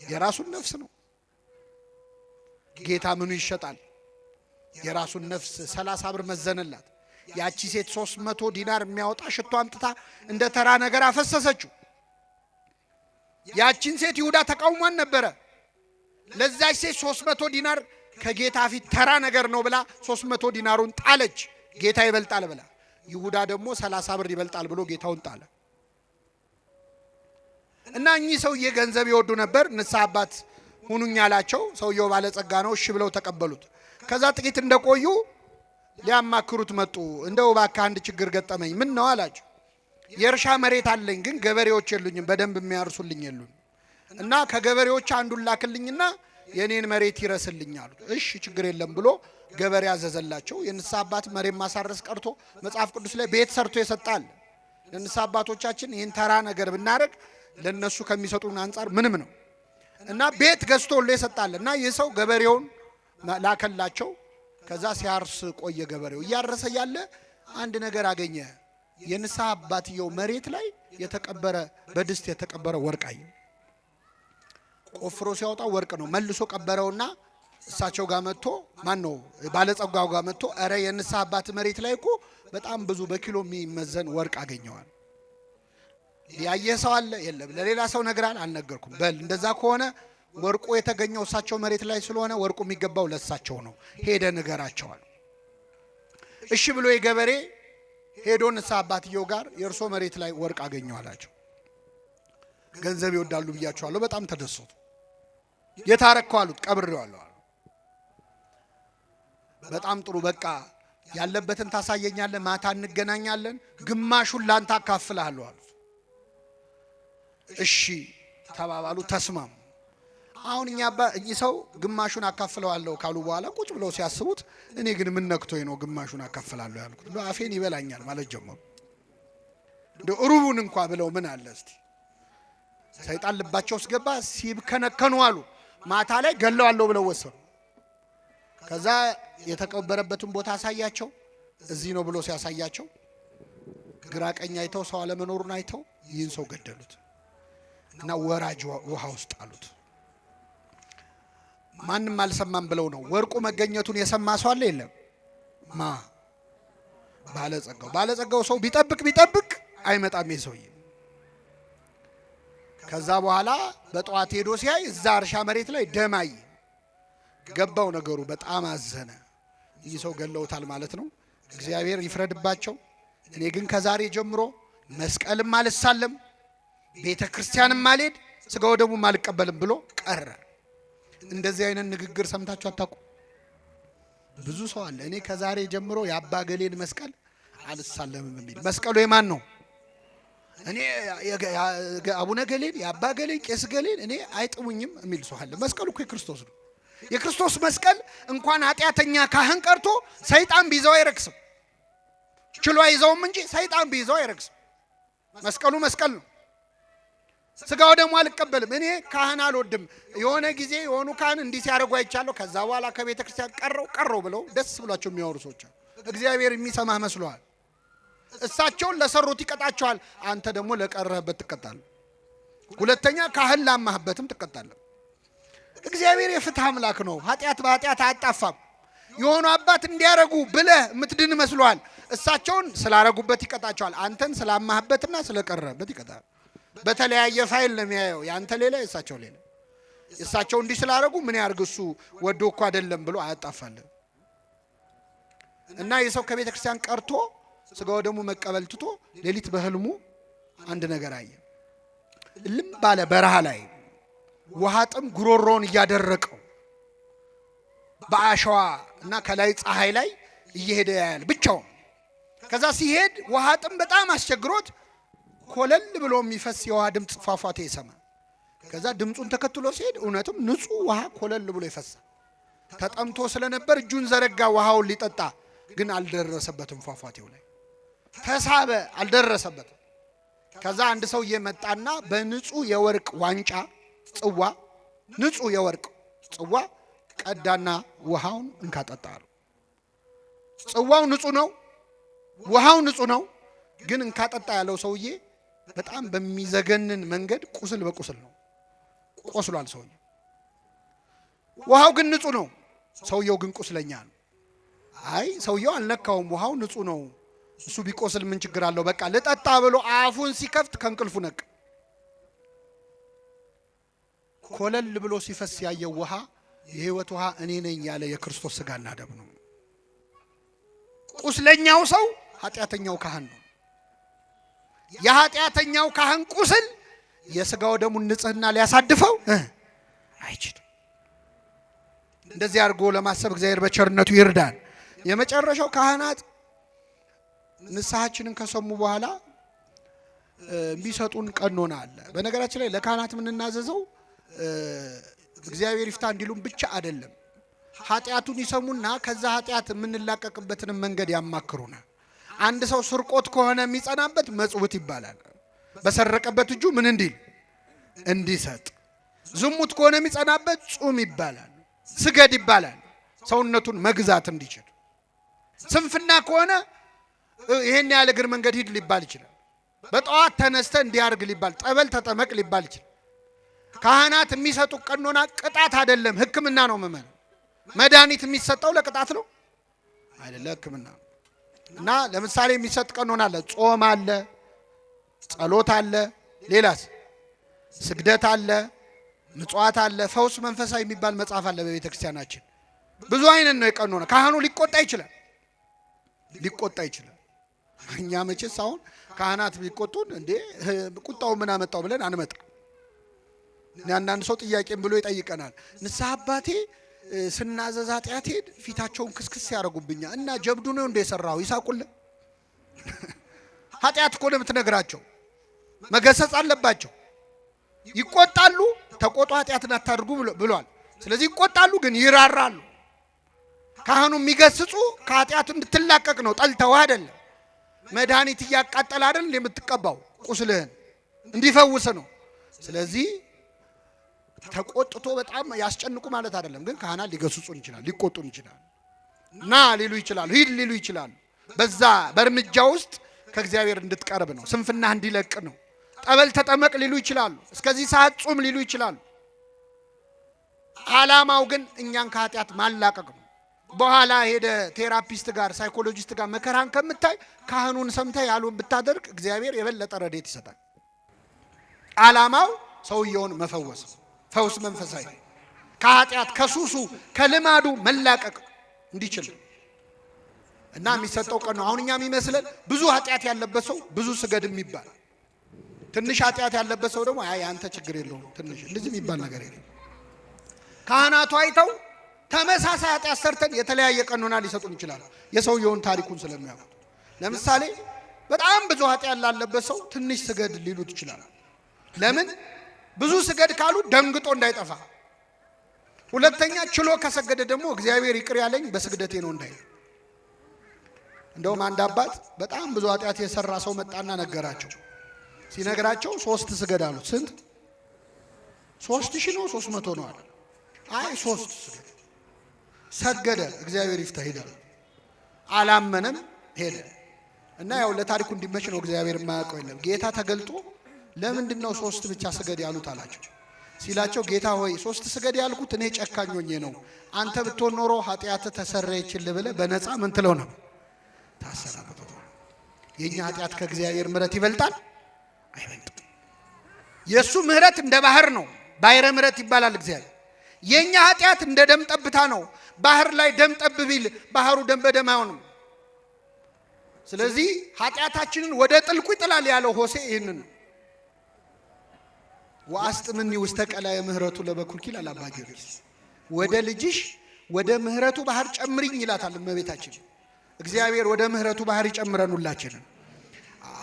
የራሱን ነፍስ ነው። ጌታ ምኑ ይሸጣል? የራሱን ነፍስ 30 ብር መዘነላት። ያቺ ሴት 300 ዲናር የሚያወጣ ሽቶ አምጥታ እንደ ተራ ነገር አፈሰሰችው። ያቺን ሴት ይሁዳ ተቃውሟን ነበረ። ለዛች ሴት 300 ዲናር ከጌታ ፊት ተራ ነገር ነው ብላ 300 ዲናሩን ጣለች። ጌታ ይበልጣል ብላ። ይሁዳ ደግሞ 30 ብር ይበልጣል ብሎ ጌታውን ጣለ። እና እኚህ ሰውዬ ገንዘብ ይወዱ ነበር። ንስሐ አባት ሁኑኝ አላቸው። ሰውየው ባለጸጋ ነው፣ እሺ ብለው ተቀበሉት። ከዛ ጥቂት እንደቆዩ ሊያማክሩት መጡ። እንደው እባክህ አንድ ችግር ገጠመኝ። ምን ነው አላቸው። የእርሻ መሬት አለኝ፣ ግን ገበሬዎች የሉኝም፣ በደንብ የሚያርሱልኝ የሉኝ እና ከገበሬዎች አንዱን ላክልኝና የኔን መሬት ይረስልኝ አሉት። እሺ ችግር የለም ብሎ ገበሬ ያዘዘላቸው። የንስሐ አባት መሬት ማሳረስ ቀርቶ መጽሐፍ ቅዱስ ላይ ቤት ሰርቶ ይሰጣል። ለንስሐ አባቶቻችን ይህን ተራ ነገር ብናደርግ ለነሱ ከሚሰጡን አንጻር ምንም ነው እና ቤት ገዝቶሎ ይሰጣል። እና ይህ ሰው ገበሬውን ላከላቸው። ከዛ ሲያርስ ቆየ። ገበሬው እያረሰ ያለ አንድ ነገር አገኘ። የንስሐ አባትየው መሬት ላይ የተቀበረ በድስት የተቀበረ ወርቅ አየ። ቆፍሮ ሲያወጣ ወርቅ ነው። መልሶ ቀበረውና እሳቸው ጋር መጥቶ ማን ነው ባለጸጋው ጋር መጥቶ አረ የንስሐ አባት መሬት ላይ እኮ በጣም ብዙ በኪሎ የሚመዘን ወርቅ አገኘዋል። ያየ ሰው አለ? የለም። ለሌላ ሰው ነግራል? አልነገርኩም። በል እንደዛ ከሆነ ወርቁ የተገኘው እሳቸው መሬት ላይ ስለሆነ ወርቁ የሚገባው ለእሳቸው ነው፣ ሄደ ንገራቸዋል። እሺ ብሎ የገበሬ ሄዶ ንስሐ አባትየው ጋር የእርሶ መሬት ላይ ወርቅ አገኘው አላቸው። ገንዘብ ይወዳሉ ብያቸዋለሁ። በጣም ተደሰቱ። የታረከው አሉት። ቀብሬዋለሁ አሉ። በጣም ጥሩ በቃ ያለበትን ታሳየኛለህ፣ ማታ እንገናኛለን፣ ግማሹን ላንተ አካፍልሃለሁ አሉት። እሺ ተባባሉ፣ ተስማሙ። አሁን እኚህ ሰው ግማሹን አካፍለዋለሁ ካሉ በኋላ ቁጭ ብለው ሲያስቡት እኔ ግን ምን ነክቶኝ ነው ግማሹን አካፍላለሁ ያልኩት? አፌን ይበላኛል ማለት ጀመሩ። እንደ ሩቡን እንኳን ብለው ምን አለ እስቲ። ሰይጣን ልባቸው ውስጥ ገባ። ሲብከነከኑ አሉ። ማታ ላይ ገለዋለሁ ብለው ወሰኑ። ከዛ የተቀበረበትን ቦታ አሳያቸው። እዚህ ነው ብሎ ሲያሳያቸው ግራ ቀኝ አይተው ሰው አለመኖሩን አይተው ይህን ሰው ገደሉት እና ወራጅ ውሃ ውስጥ አሉት። ማንም አልሰማም ብለው ነው። ወርቁ መገኘቱን የሰማ ሰው አለ? የለም። ባለጸጋው ሰው ቢጠብቅ አይመጣም የሰውዬ። ከዛ በኋላ በጠዋት ሄዶ ሲያይ እዛ እርሻ መሬት ላይ ደም አየ። ገባው ነገሩ። በጣም አዘነ። ይህ ሰው ገለውታል ማለት ነው። እግዚአብሔር ይፍረድባቸው። እኔ ግን ከዛሬ ጀምሮ መስቀልም አልሳለም፣ ቤተ ክርስቲያንም አልሄድ፣ ስጋ ወደሙም አልቀበልም ብሎ ቀረ። እንደዚህ አይነት ንግግር ሰምታችሁ አታውቁ? ብዙ ሰው አለ እኔ ከዛሬ ጀምሮ የአባ ገሌን መስቀል አልሳለምም የሚል። መስቀሉ የማን ነው? እኔ አቡነ ገሌን የአባ ገሌን ቄስ ገሌን እኔ አይጥሙኝም የሚል ሰው አለ። መስቀሉ እኮ የክርስቶስ ነው። የክርስቶስ መስቀል እንኳን ኃጢአተኛ ካህን ቀርቶ ሰይጣን ቢይዘው አይረክስም። ችሎ አይዘውም እንጂ ሰይጣን ቢይዘው አይረክስም። መስቀሉ መስቀል ነው። ስጋው ደግሞ አልቀበልም። እኔ ካህን አልወድም። የሆነ ጊዜ የሆኑ ካህን እንዲህ ሲያደርጉ አይቻለሁ። ከዛ በኋላ ከቤተ ክርስቲያን ቀረው ብለው ደስ ብሏቸው የሚያወሩ ሰዎች አሉ። እግዚአብሔር የሚሰማህ መስሎሃል? እሳቸውን ለሰሩት ይቀጣቸዋል። አንተ ደግሞ ለቀረህበት ትቀጣለህ። ሁለተኛ ካህን ላማህበትም ትቀጣለህ። እግዚአብሔር የፍትህ አምላክ ነው። ኃጢአት በኃጢአት አያጣፋም። የሆኑ አባት እንዲያረጉ ብለህ የምትድን መስሎሃል? እሳቸውን ስላረጉበት ይቀጣቸዋል። አንተን ስላማህበትና ስለቀረህበት ይቀጣል። በተለያየ ፋይል ነው የሚያየው። ያንተ ሌላ የእሳቸው ሌላ። እሳቸው እንዲህ ስላረጉ ምን ያርግ እሱ ወዶ እኮ አይደለም ብሎ አያጣፋለን። እና የሰው ከቤተ ክርስቲያን ቀርቶ ስጋው ደግሞ መቀበል ትቶ ሌሊት በህልሙ አንድ ነገር አየ። ልም ባለ በረሃ ላይ ውሃ ጥም ጉሮሮውን እያደረቀው በአሸዋ እና ከላይ ፀሐይ ላይ እየሄደ ያያል ብቻውን። ከዛ ሲሄድ ውሃ ጥም በጣም አስቸግሮት ኮለል ብሎ የሚፈስ የውሃ ድምፅ ፏፏቴ ይሰማል። ከዛ ድምፁን ተከትሎ ሲሄድ እውነትም ንጹህ ውሃ ኮለል ብሎ ይፈሳል። ተጠምቶ ስለነበር እጁን ዘረጋ ውሃውን ሊጠጣ፣ ግን አልደረሰበትም። ፏፏቴው ላይ ተሳበ፣ አልደረሰበትም። ከዛ አንድ ሰውዬ መጣና በንጹህ የወርቅ ዋንጫ ጽዋ፣ ንጹህ የወርቅ ጽዋ ቀዳና ውሃውን እንካጠጣ አሉ። ጽዋው ንጹህ ነው፣ ውሃው ንጹህ ነው። ግን እንካጠጣ ያለው ሰውዬ በጣም በሚዘገንን መንገድ ቁስል በቁስል ነው፣ ቆስሏል ሰውዬው። ውሃው ግን ንጹህ ነው፣ ሰውየው ግን ቁስለኛ ነው። አይ ሰውየው አልነካውም፣ ውሃው ንጹህ ነው፣ እሱ ቢቆስል ምን ችግር አለው፣ በቃ ልጠጣ ብሎ አፉን ሲከፍት ከእንቅልፉ ነቅ። ኮለል ብሎ ሲፈስ ያየው ውሃ የህይወት ውሃ እኔ ነኝ ያለ የክርስቶስ ስጋና ደም ነው። ቁስለኛው ሰው ኃጢአተኛው ካህን ነው። የኃጢአተኛው ካህን ቁስል የስጋው ደሙን ንጽህና ሊያሳድፈው አይችልም። እንደዚህ አድርጎ ለማሰብ እግዚአብሔር በቸርነቱ ይርዳን። የመጨረሻው ካህናት ንስሐችንን ከሰሙ በኋላ የሚሰጡን ቀኖና አለ። በነገራችን ላይ ለካህናት የምንናዘዘው እግዚአብሔር ይፍታ እንዲሉም ብቻ አይደለም። ኃጢአቱን ይሰሙና ከዛ ኃጢአት የምንላቀቅበትን መንገድ ያማክሩና አንድ ሰው ስርቆት ከሆነ የሚጸናበት መጽውት ይባላል። በሰረቀበት እጁ ምን እንዲል እንዲሰጥ። ዝሙት ከሆነ የሚጸናበት ጹም ይባላል። ስገድ ይባላል። ሰውነቱን መግዛት እንዲችል። ስንፍና ከሆነ ይሄን ያለ እግር መንገድ ሂድ ሊባል ይችላል። በጠዋት ተነስተ እንዲያርግ ሊባል፣ ጠበል ተጠመቅ ሊባል ይችላል። ካህናት የሚሰጡ ቀኖና ቅጣት አይደለም፣ ሕክምና ነው። መድኃኒት የሚሰጠው ለቅጣት ነው አይደለ? ሕክምና ነው። እና ለምሳሌ የሚሰጥ ቀኖና አለ። ጾም አለ፣ ጸሎት አለ፣ ሌላስ ስግደት አለ፣ ምጽዋት አለ፣ ፈውስ መንፈሳዊ የሚባል መጽሐፍ አለ በቤተ ክርስቲያናችን። ብዙ አይነት ነው የቀኖና። ካህኑ ሊቆጣ ይችላል። እኛ መቼስ አሁን ካህናት ቢቆጡን እንዴ ቁጣው ምን አመጣው ብለን አንመጣ። አንዳንድ ሰው ጥያቄም ብሎ ይጠይቀናል። ንስሐ አባቴ ስናዘዝ ኃጢአቴን ፊታቸውን ክስክስ ያደርጉብኛል እና ጀብዱ ነው እንደ የሰራው ይሳቁልን። ኃጢአት እኮ ነው የምትነግራቸው፣ መገሰጽ አለባቸው። ይቆጣሉ፣ ተቆጡ፣ ኃጢአትን አታድርጉ ብሏል። ስለዚህ ይቆጣሉ፣ ግን ይራራሉ። ካህኑ የሚገስጹ ከኃጢአቱ እንድትላቀቅ ነው፣ ጠልተው አይደለም። መድኃኒት እያቃጠለ አይደል የምትቀባው፣ ቁስልህን እንዲፈውስ ነው። ስለዚህ ተቆጥቶ በጣም ያስጨንቁ ማለት አይደለም። ግን ካህናት ሊገስጹን ይችላል፣ ሊቆጡን ይችላል፣ ና ሊሉ ይችላሉ፣ ሂድ ሊሉ ይችላሉ። በዛ በእርምጃ ውስጥ ከእግዚአብሔር እንድትቀርብ ነው፣ ስንፍና እንዲለቅ ነው። ጠበል ተጠመቅ ሊሉ ይችላሉ፣ እስከዚህ ሰዓት ጹም ሊሉ ይችላሉ። ዓላማው ግን እኛን ከኃጢአት ማላቀቅ ነው። በኋላ ሄደ ቴራፒስት ጋር ሳይኮሎጂስት ጋር መከራን ከምታይ ካህኑን ሰምተህ ያሉን ብታደርግ እግዚአብሔር የበለጠ ረድኤት ይሰጣል። ዓላማው ሰውየውን መፈወስ፣ ፈውስ መንፈሳዊ ከኃጢአት ከሱሱ ከልማዱ መላቀቅ እንዲችል እና የሚሰጠው ቀን ነው። አሁን እኛ የሚመስለን ብዙ ኃጢአት ያለበት ሰው ብዙ ስገድ የሚባል፣ ትንሽ ኃጢአት ያለበት ሰው ደግሞ አይ አንተ ችግር የለውም ትንሽ እንደዚህ የሚባል ነገር የለም። ካህናቱ አይተው ተመሳሳይ ኃጢአት ሰርተን የተለያየ ቀኖና ሊሰጡን ይችላሉ፣ የሰውየውን ታሪኩን ስለሚያውቁት። ለምሳሌ በጣም ብዙ ኃጢአት ላለበት ሰው ትንሽ ስገድ ሊሉት ይችላሉ። ለምን? ብዙ ስገድ ካሉ ደንግጦ እንዳይጠፋ። ሁለተኛ ችሎ ከሰገደ ደግሞ እግዚአብሔር ይቅር ያለኝ በስግደቴ ነው እንዳይ። እንደውም አንድ አባት በጣም ብዙ ኃጢአት የሰራ ሰው መጣና ነገራቸው። ሲነግራቸው 3 ስገድ አሉት። ስንት? 3000 ነው 300 ነው አለ። አይ 3 ስገድ ሰገደ። እግዚአብሔር ይፍታ ሄደ። አላመነም ሄደ። እና ያው ለታሪኩ እንዲመች ነው፣ እግዚአብሔር የማያውቀው የለም። ጌታ ተገልጦ ለምንድን ነው 3 ብቻ ስገድ ያሉት አላቸው። ሲላቸው ጌታ ሆይ 3 ስገድ ያልኩት እኔ ጨካኝ ሆኜ ነው። አንተ ብትሆን ኖሮ ኃጢአት ተሰረየችልህ ብለህ በነፃ ምን ትለው ነው ታሰራበት። የኛ ኃጢአት ከእግዚአብሔር ምሕረት ይበልጣል አይበልጥም? የሱ ምሕረት እንደ ባህር ነው፣ ባሕረ ምሕረት ይባላል እግዚአብሔር። የኛ ኃጢአት እንደ ደም ጠብታ ነው። ባህር ላይ ደም ጠብ ቢል ባህሩ ደም በደም አይሆንም። ስለዚህ ኃጢአታችንን ወደ ጥልቁ ይጥላል ያለው ሆሴ ይህንን ወአስጥምኒ ውስተ ቀላየ ምሕረቱ ለበኩልኪ ይላል አባ ጊዮርጊስ። ወደ ልጅሽ ወደ ምሕረቱ ባህር ጨምሪኝ ይላታል እመቤታችን። እግዚአብሔር ወደ ምሕረቱ ባህር ይጨምረን ሁላችንን።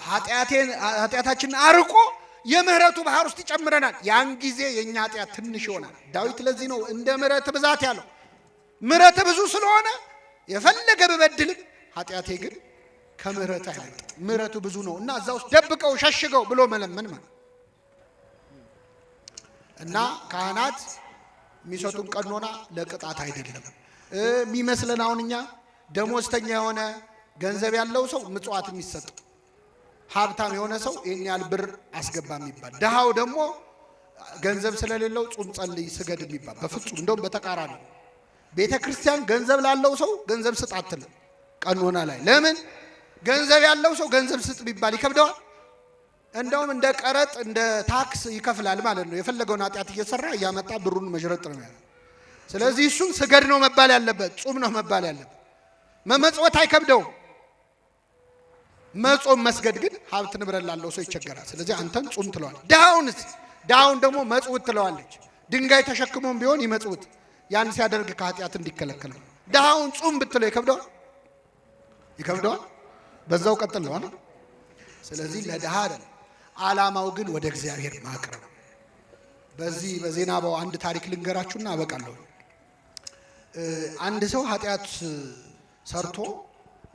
ኃጢአታችንን አርቆ የምህረቱ ባህር ውስጥ ይጨምረናል። ያን ጊዜ የኛ ኃጢአት ትንሽ ይሆናል። ዳዊት ለዚህ ነው እንደ ምሕረት ብዛት ያለው። ምሕረት ብዙ ስለሆነ የፈለገ ብበድልም ኃጢአቴ ግን ከምሕረት አይበልጥ፣ ምሕረቱ ብዙ ነው እና እዛ ውስጥ ደብቀው ሸሽገው ብሎ መለመን ማለት እና ካህናት የሚሰጡን ቀኖና ለቅጣት አይደለም የሚመስለን። አሁን እኛ ደሞዝተኛ የሆነ ገንዘብ ያለው ሰው ምጽዋት የሚሰጥ፣ ሀብታም የሆነ ሰው ይሄን ያህል ብር አስገባ የሚባል፣ ደሃው ደግሞ ገንዘብ ስለሌለው ጹም፣ ጸልይ፣ ስገድ የሚባል በፍጹም እንደውም በተቃራኒ። ቤተ ክርስቲያን ገንዘብ ላለው ሰው ገንዘብ ስጥ አትልም ቀኖና ላይ። ለምን? ገንዘብ ያለው ሰው ገንዘብ ስጥ ቢባል ይከብደዋል። እንደውም እንደ ቀረጥ እንደ ታክስ ይከፍላል ማለት ነው። የፈለገውን ኃጢአት እየሰራ እያመጣ ብሩን መዥረጥ ነው ያለው። ስለዚህ እሱም ስገድ ነው መባል ያለበት፣ ጹም ነው መባል ያለበት። መመጽወት አይከብደውም። መጾም መስገድ ግን ሀብት ንብረት ላለው ሰው ይቸገራል። ስለዚህ አንተን ጹም ትለዋል። ድሃውን ደግሞ መጽውት ትለዋለች። ድንጋይ ተሸክሞም ቢሆን ይመጽውት። ያን ሲያደርግ ከኃጢአት እንዲከለከል። ድሃውን ጹም ብትለው ይከብደዋል። በዛው ቀጥል ነው። ስለዚህ ለድሃ አይደለም፣ ዓላማው ግን ወደ እግዚአብሔር ማቅረብ። በዚህ በዜናባው አንድ ታሪክ ልንገራችሁና አበቃለሁ። አንድ ሰው ኃጢአት ሰርቶ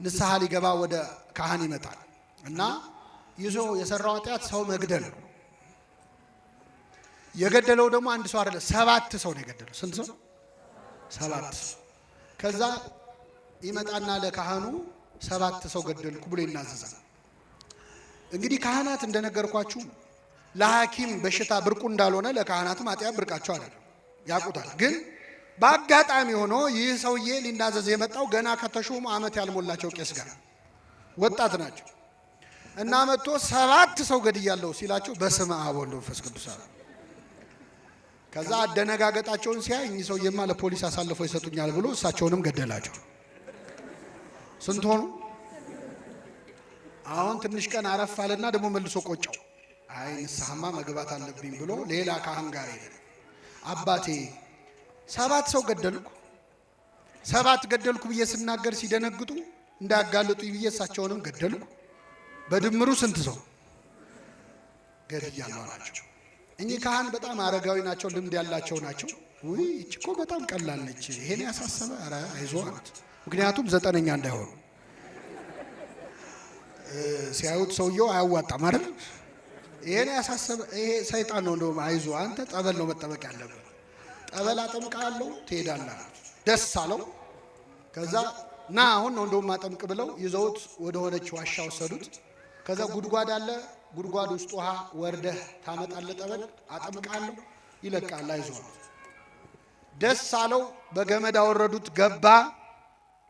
ንስሐ ሊገባ ወደ ካህን ይመጣል እና ይዞ የሰራው ኃጢአት ሰው መግደል ነው። የገደለው ደግሞ አንድ ሰው አይደለም፣ 7 ሰው ነው የገደለው። ስንት ሰው? 7 ሰው። ከዛ ይመጣና ለካህኑ 7 ሰው ገደልኩ ብሎ ይናዘዛል። እንግዲህ ካህናት እንደነገርኳችሁ ለሐኪም በሽታ ብርቁ እንዳልሆነ ለካህናትም ኃጢአት ብርቃቸው አይደለም፣ ያውቁታል። ግን በአጋጣሚ ሆኖ ይህ ሰውዬ ሊናዘዝ የመጣው ገና ከተሾሙ ዓመት ያልሞላቸው ቄስ ጋር ወጣት ናቸው እና መጥቶ 7 ሰው ገድያለሁ ሲላቸው በስመ አብ ወወልድ ወመንፈስ ቅዱስ አለ። ከዛ አደነጋገጣቸውን ሲያይ እኚህ ሰውዬማ ለፖሊስ አሳልፈው ይሰጡኛል ብሎ እሳቸውንም ገደላቸው። ስንት ሆኑ? አሁን ትንሽ ቀን አረፍ አለና ደግሞ መልሶ ቆጨው። አይ ንስሐማ መግባት አለብኝ ብሎ ሌላ ካህን ጋር ሄደ። አባቴ 7 ሰው ገደልኩ፣ 7 ገደልኩ ብዬ ስናገር ሲደነግጡ እንዳያጋልጡኝ ብዬ እሳቸውንም ገደልኩ። በድምሩ ስንት ሰው ገድያለሁ አላቸው። እኚህ ካህን በጣም አረጋዊ ናቸው፣ ልምድ ያላቸው ናቸው። ውይ እቺ እኮ በጣም ቀላል ነች፣ ይሄን ያሳሰበ ኧረ አይዞህ አሉት። ምክንያቱም 9ኛ እንዳይሆኑ ሲያዩት ሰውየው አያዋጣም አይደል? ይሄን ያሳሰበ ይሄ ሰይጣን ነው፣ እንደውም አይዞህ አንተ ጠበል ነው መጠበቅ ያለብህ፣ ጠበል አጠምቃለሁ ትሄዳለህ። ደስ አለው። ከዛ ና አሁን ነው እንደውም አጠምቅ ብለው ይዘውት ወደ ሆነች ዋሻ ወሰዱት። ከዛ ጉድጓድ አለ፣ ጉድጓድ ውስጥ ውሃ ወርደህ ታመጣለህ፣ ጠበል አጠምቃለሁ፣ ይለቃል፣ አይዞህ። ደስ አለው። በገመድ አወረዱት፣ ገባ።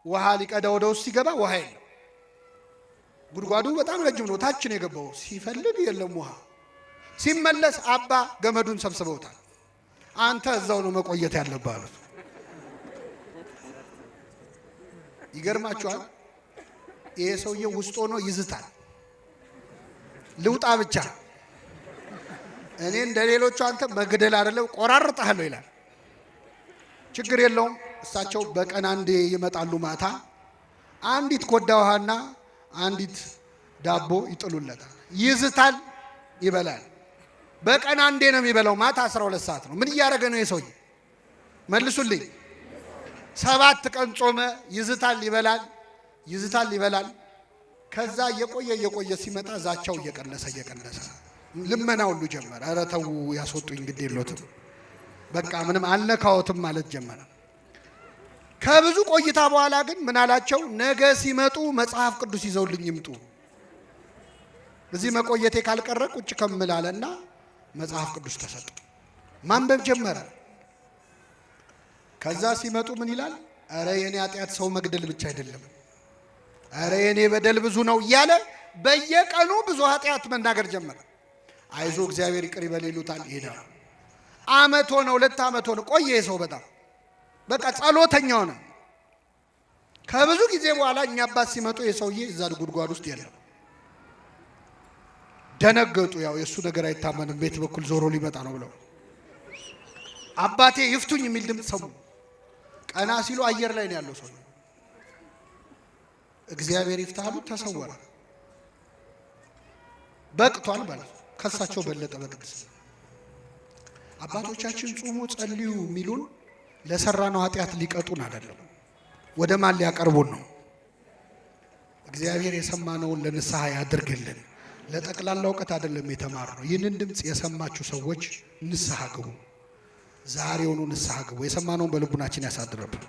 ውሃ ሊቀዳ ወደ ውስጥ ሲገባ ውሃ የለም። ጉድጓዱ በጣም ረጅም ነው፣ ታች ነው የገባው። ሲፈልግ የለም ውሃ። ሲመለስ አባ ገመዱን ሰብስበውታል። አንተ እዛው ነው መቆየት ያለብህ አሉት። ይገርማችኋል፣ ይሄ ሰውዬ ውስጥ ሆኖ ይዝታል። ልውጣ ብቻ እኔ እንደ ሌሎቹ አንተ መግደል አይደለም ቆራርጣለሁ ይላል። ችግር የለውም። እሳቸው በቀን አንዴ ይመጣሉ። ማታ አንዲት ኮዳ ውሃና አንዲት ዳቦ ይጥሉለታል። ይዝታል፣ ይበላል። በቀን አንዴ ነው የሚበላው። ማታ 12 ሰዓት ነው። ምን እያደረገ ነው የሰውዬ? መልሱልኝ። 7 ቀን ጾመ። ይዝታል፣ ይበላል፣ ይዝታል፣ ይበላል። ከዛ እየቆየ ሲመጣ ዛቻው እየቀነሰ ልመና ሁሉ ጀመረ። ኧረ ተው ያስወጡኝ፣ ግድ የሎትም በቃ ምንም አልነካዎትም ማለት ጀመረ። ከብዙ ቆይታ በኋላ ግን ምን አላቸው? ነገ ሲመጡ መጽሐፍ ቅዱስ ይዘውልኝ ይምጡ፣ እዚህ መቆየቴ ካልቀረ ቁጭ ከምላለና መጽሐፍ ቅዱስ ተሰጡ። ማንበብ ጀመረ። ከዛ ሲመጡ ምን ይላል? ኧረ የኔ ኃጢአት ሰው መግደል ብቻ አይደለም፣ ኧረ የኔ በደል ብዙ ነው እያለ በየቀኑ ብዙ ኃጢአት መናገር ጀመረ። አይዞ እግዚአብሔር ይቅር ይበል ይሉታል፣ ይሄዳል። ዓመት ሆነ፣ 2 ዓመት ሆነ። ቆየ ሰው በጣም በቃ ጸሎተኛ ሆነ። ከብዙ ጊዜ በኋላ እኛ አባት ሲመጡ የሰውዬ እዛ ጉድጓድ ውስጥ የለም። ደነገጡ። ያው የእሱ ነገር አይታመንም፣ ቤት በኩል ዞሮ ሊመጣ ነው ብለው አባቴ ይፍቱኝ የሚል ድምፅ ሰሙ። ቀና ሲሉ አየር ላይ ነው ያለው ሰው። እግዚአብሔር ይፍታሉ፣ ተሰወረ። በቅቷል ማለት ከሳቸው በለጠ በቅድስ። አባቶቻችን ጾሙ ጸልዩ የሚሉን ለሰራነው ኃጢአት ሊቀጡን አይደለም፣ ወደ ማን ሊያቀርቡን ነው? እግዚአብሔር የሰማነውን ለንስሐ ያድርግልን። ለጠቅላላ እውቀት አይደለም የተማርነው። ይህንን ድምፅ የሰማችሁ ሰዎች ንስሐ ግቡ፣ ዛሬውኑ ንስሐ ግቡ። የሰማነውን በልቡናችን ያሳድርብን።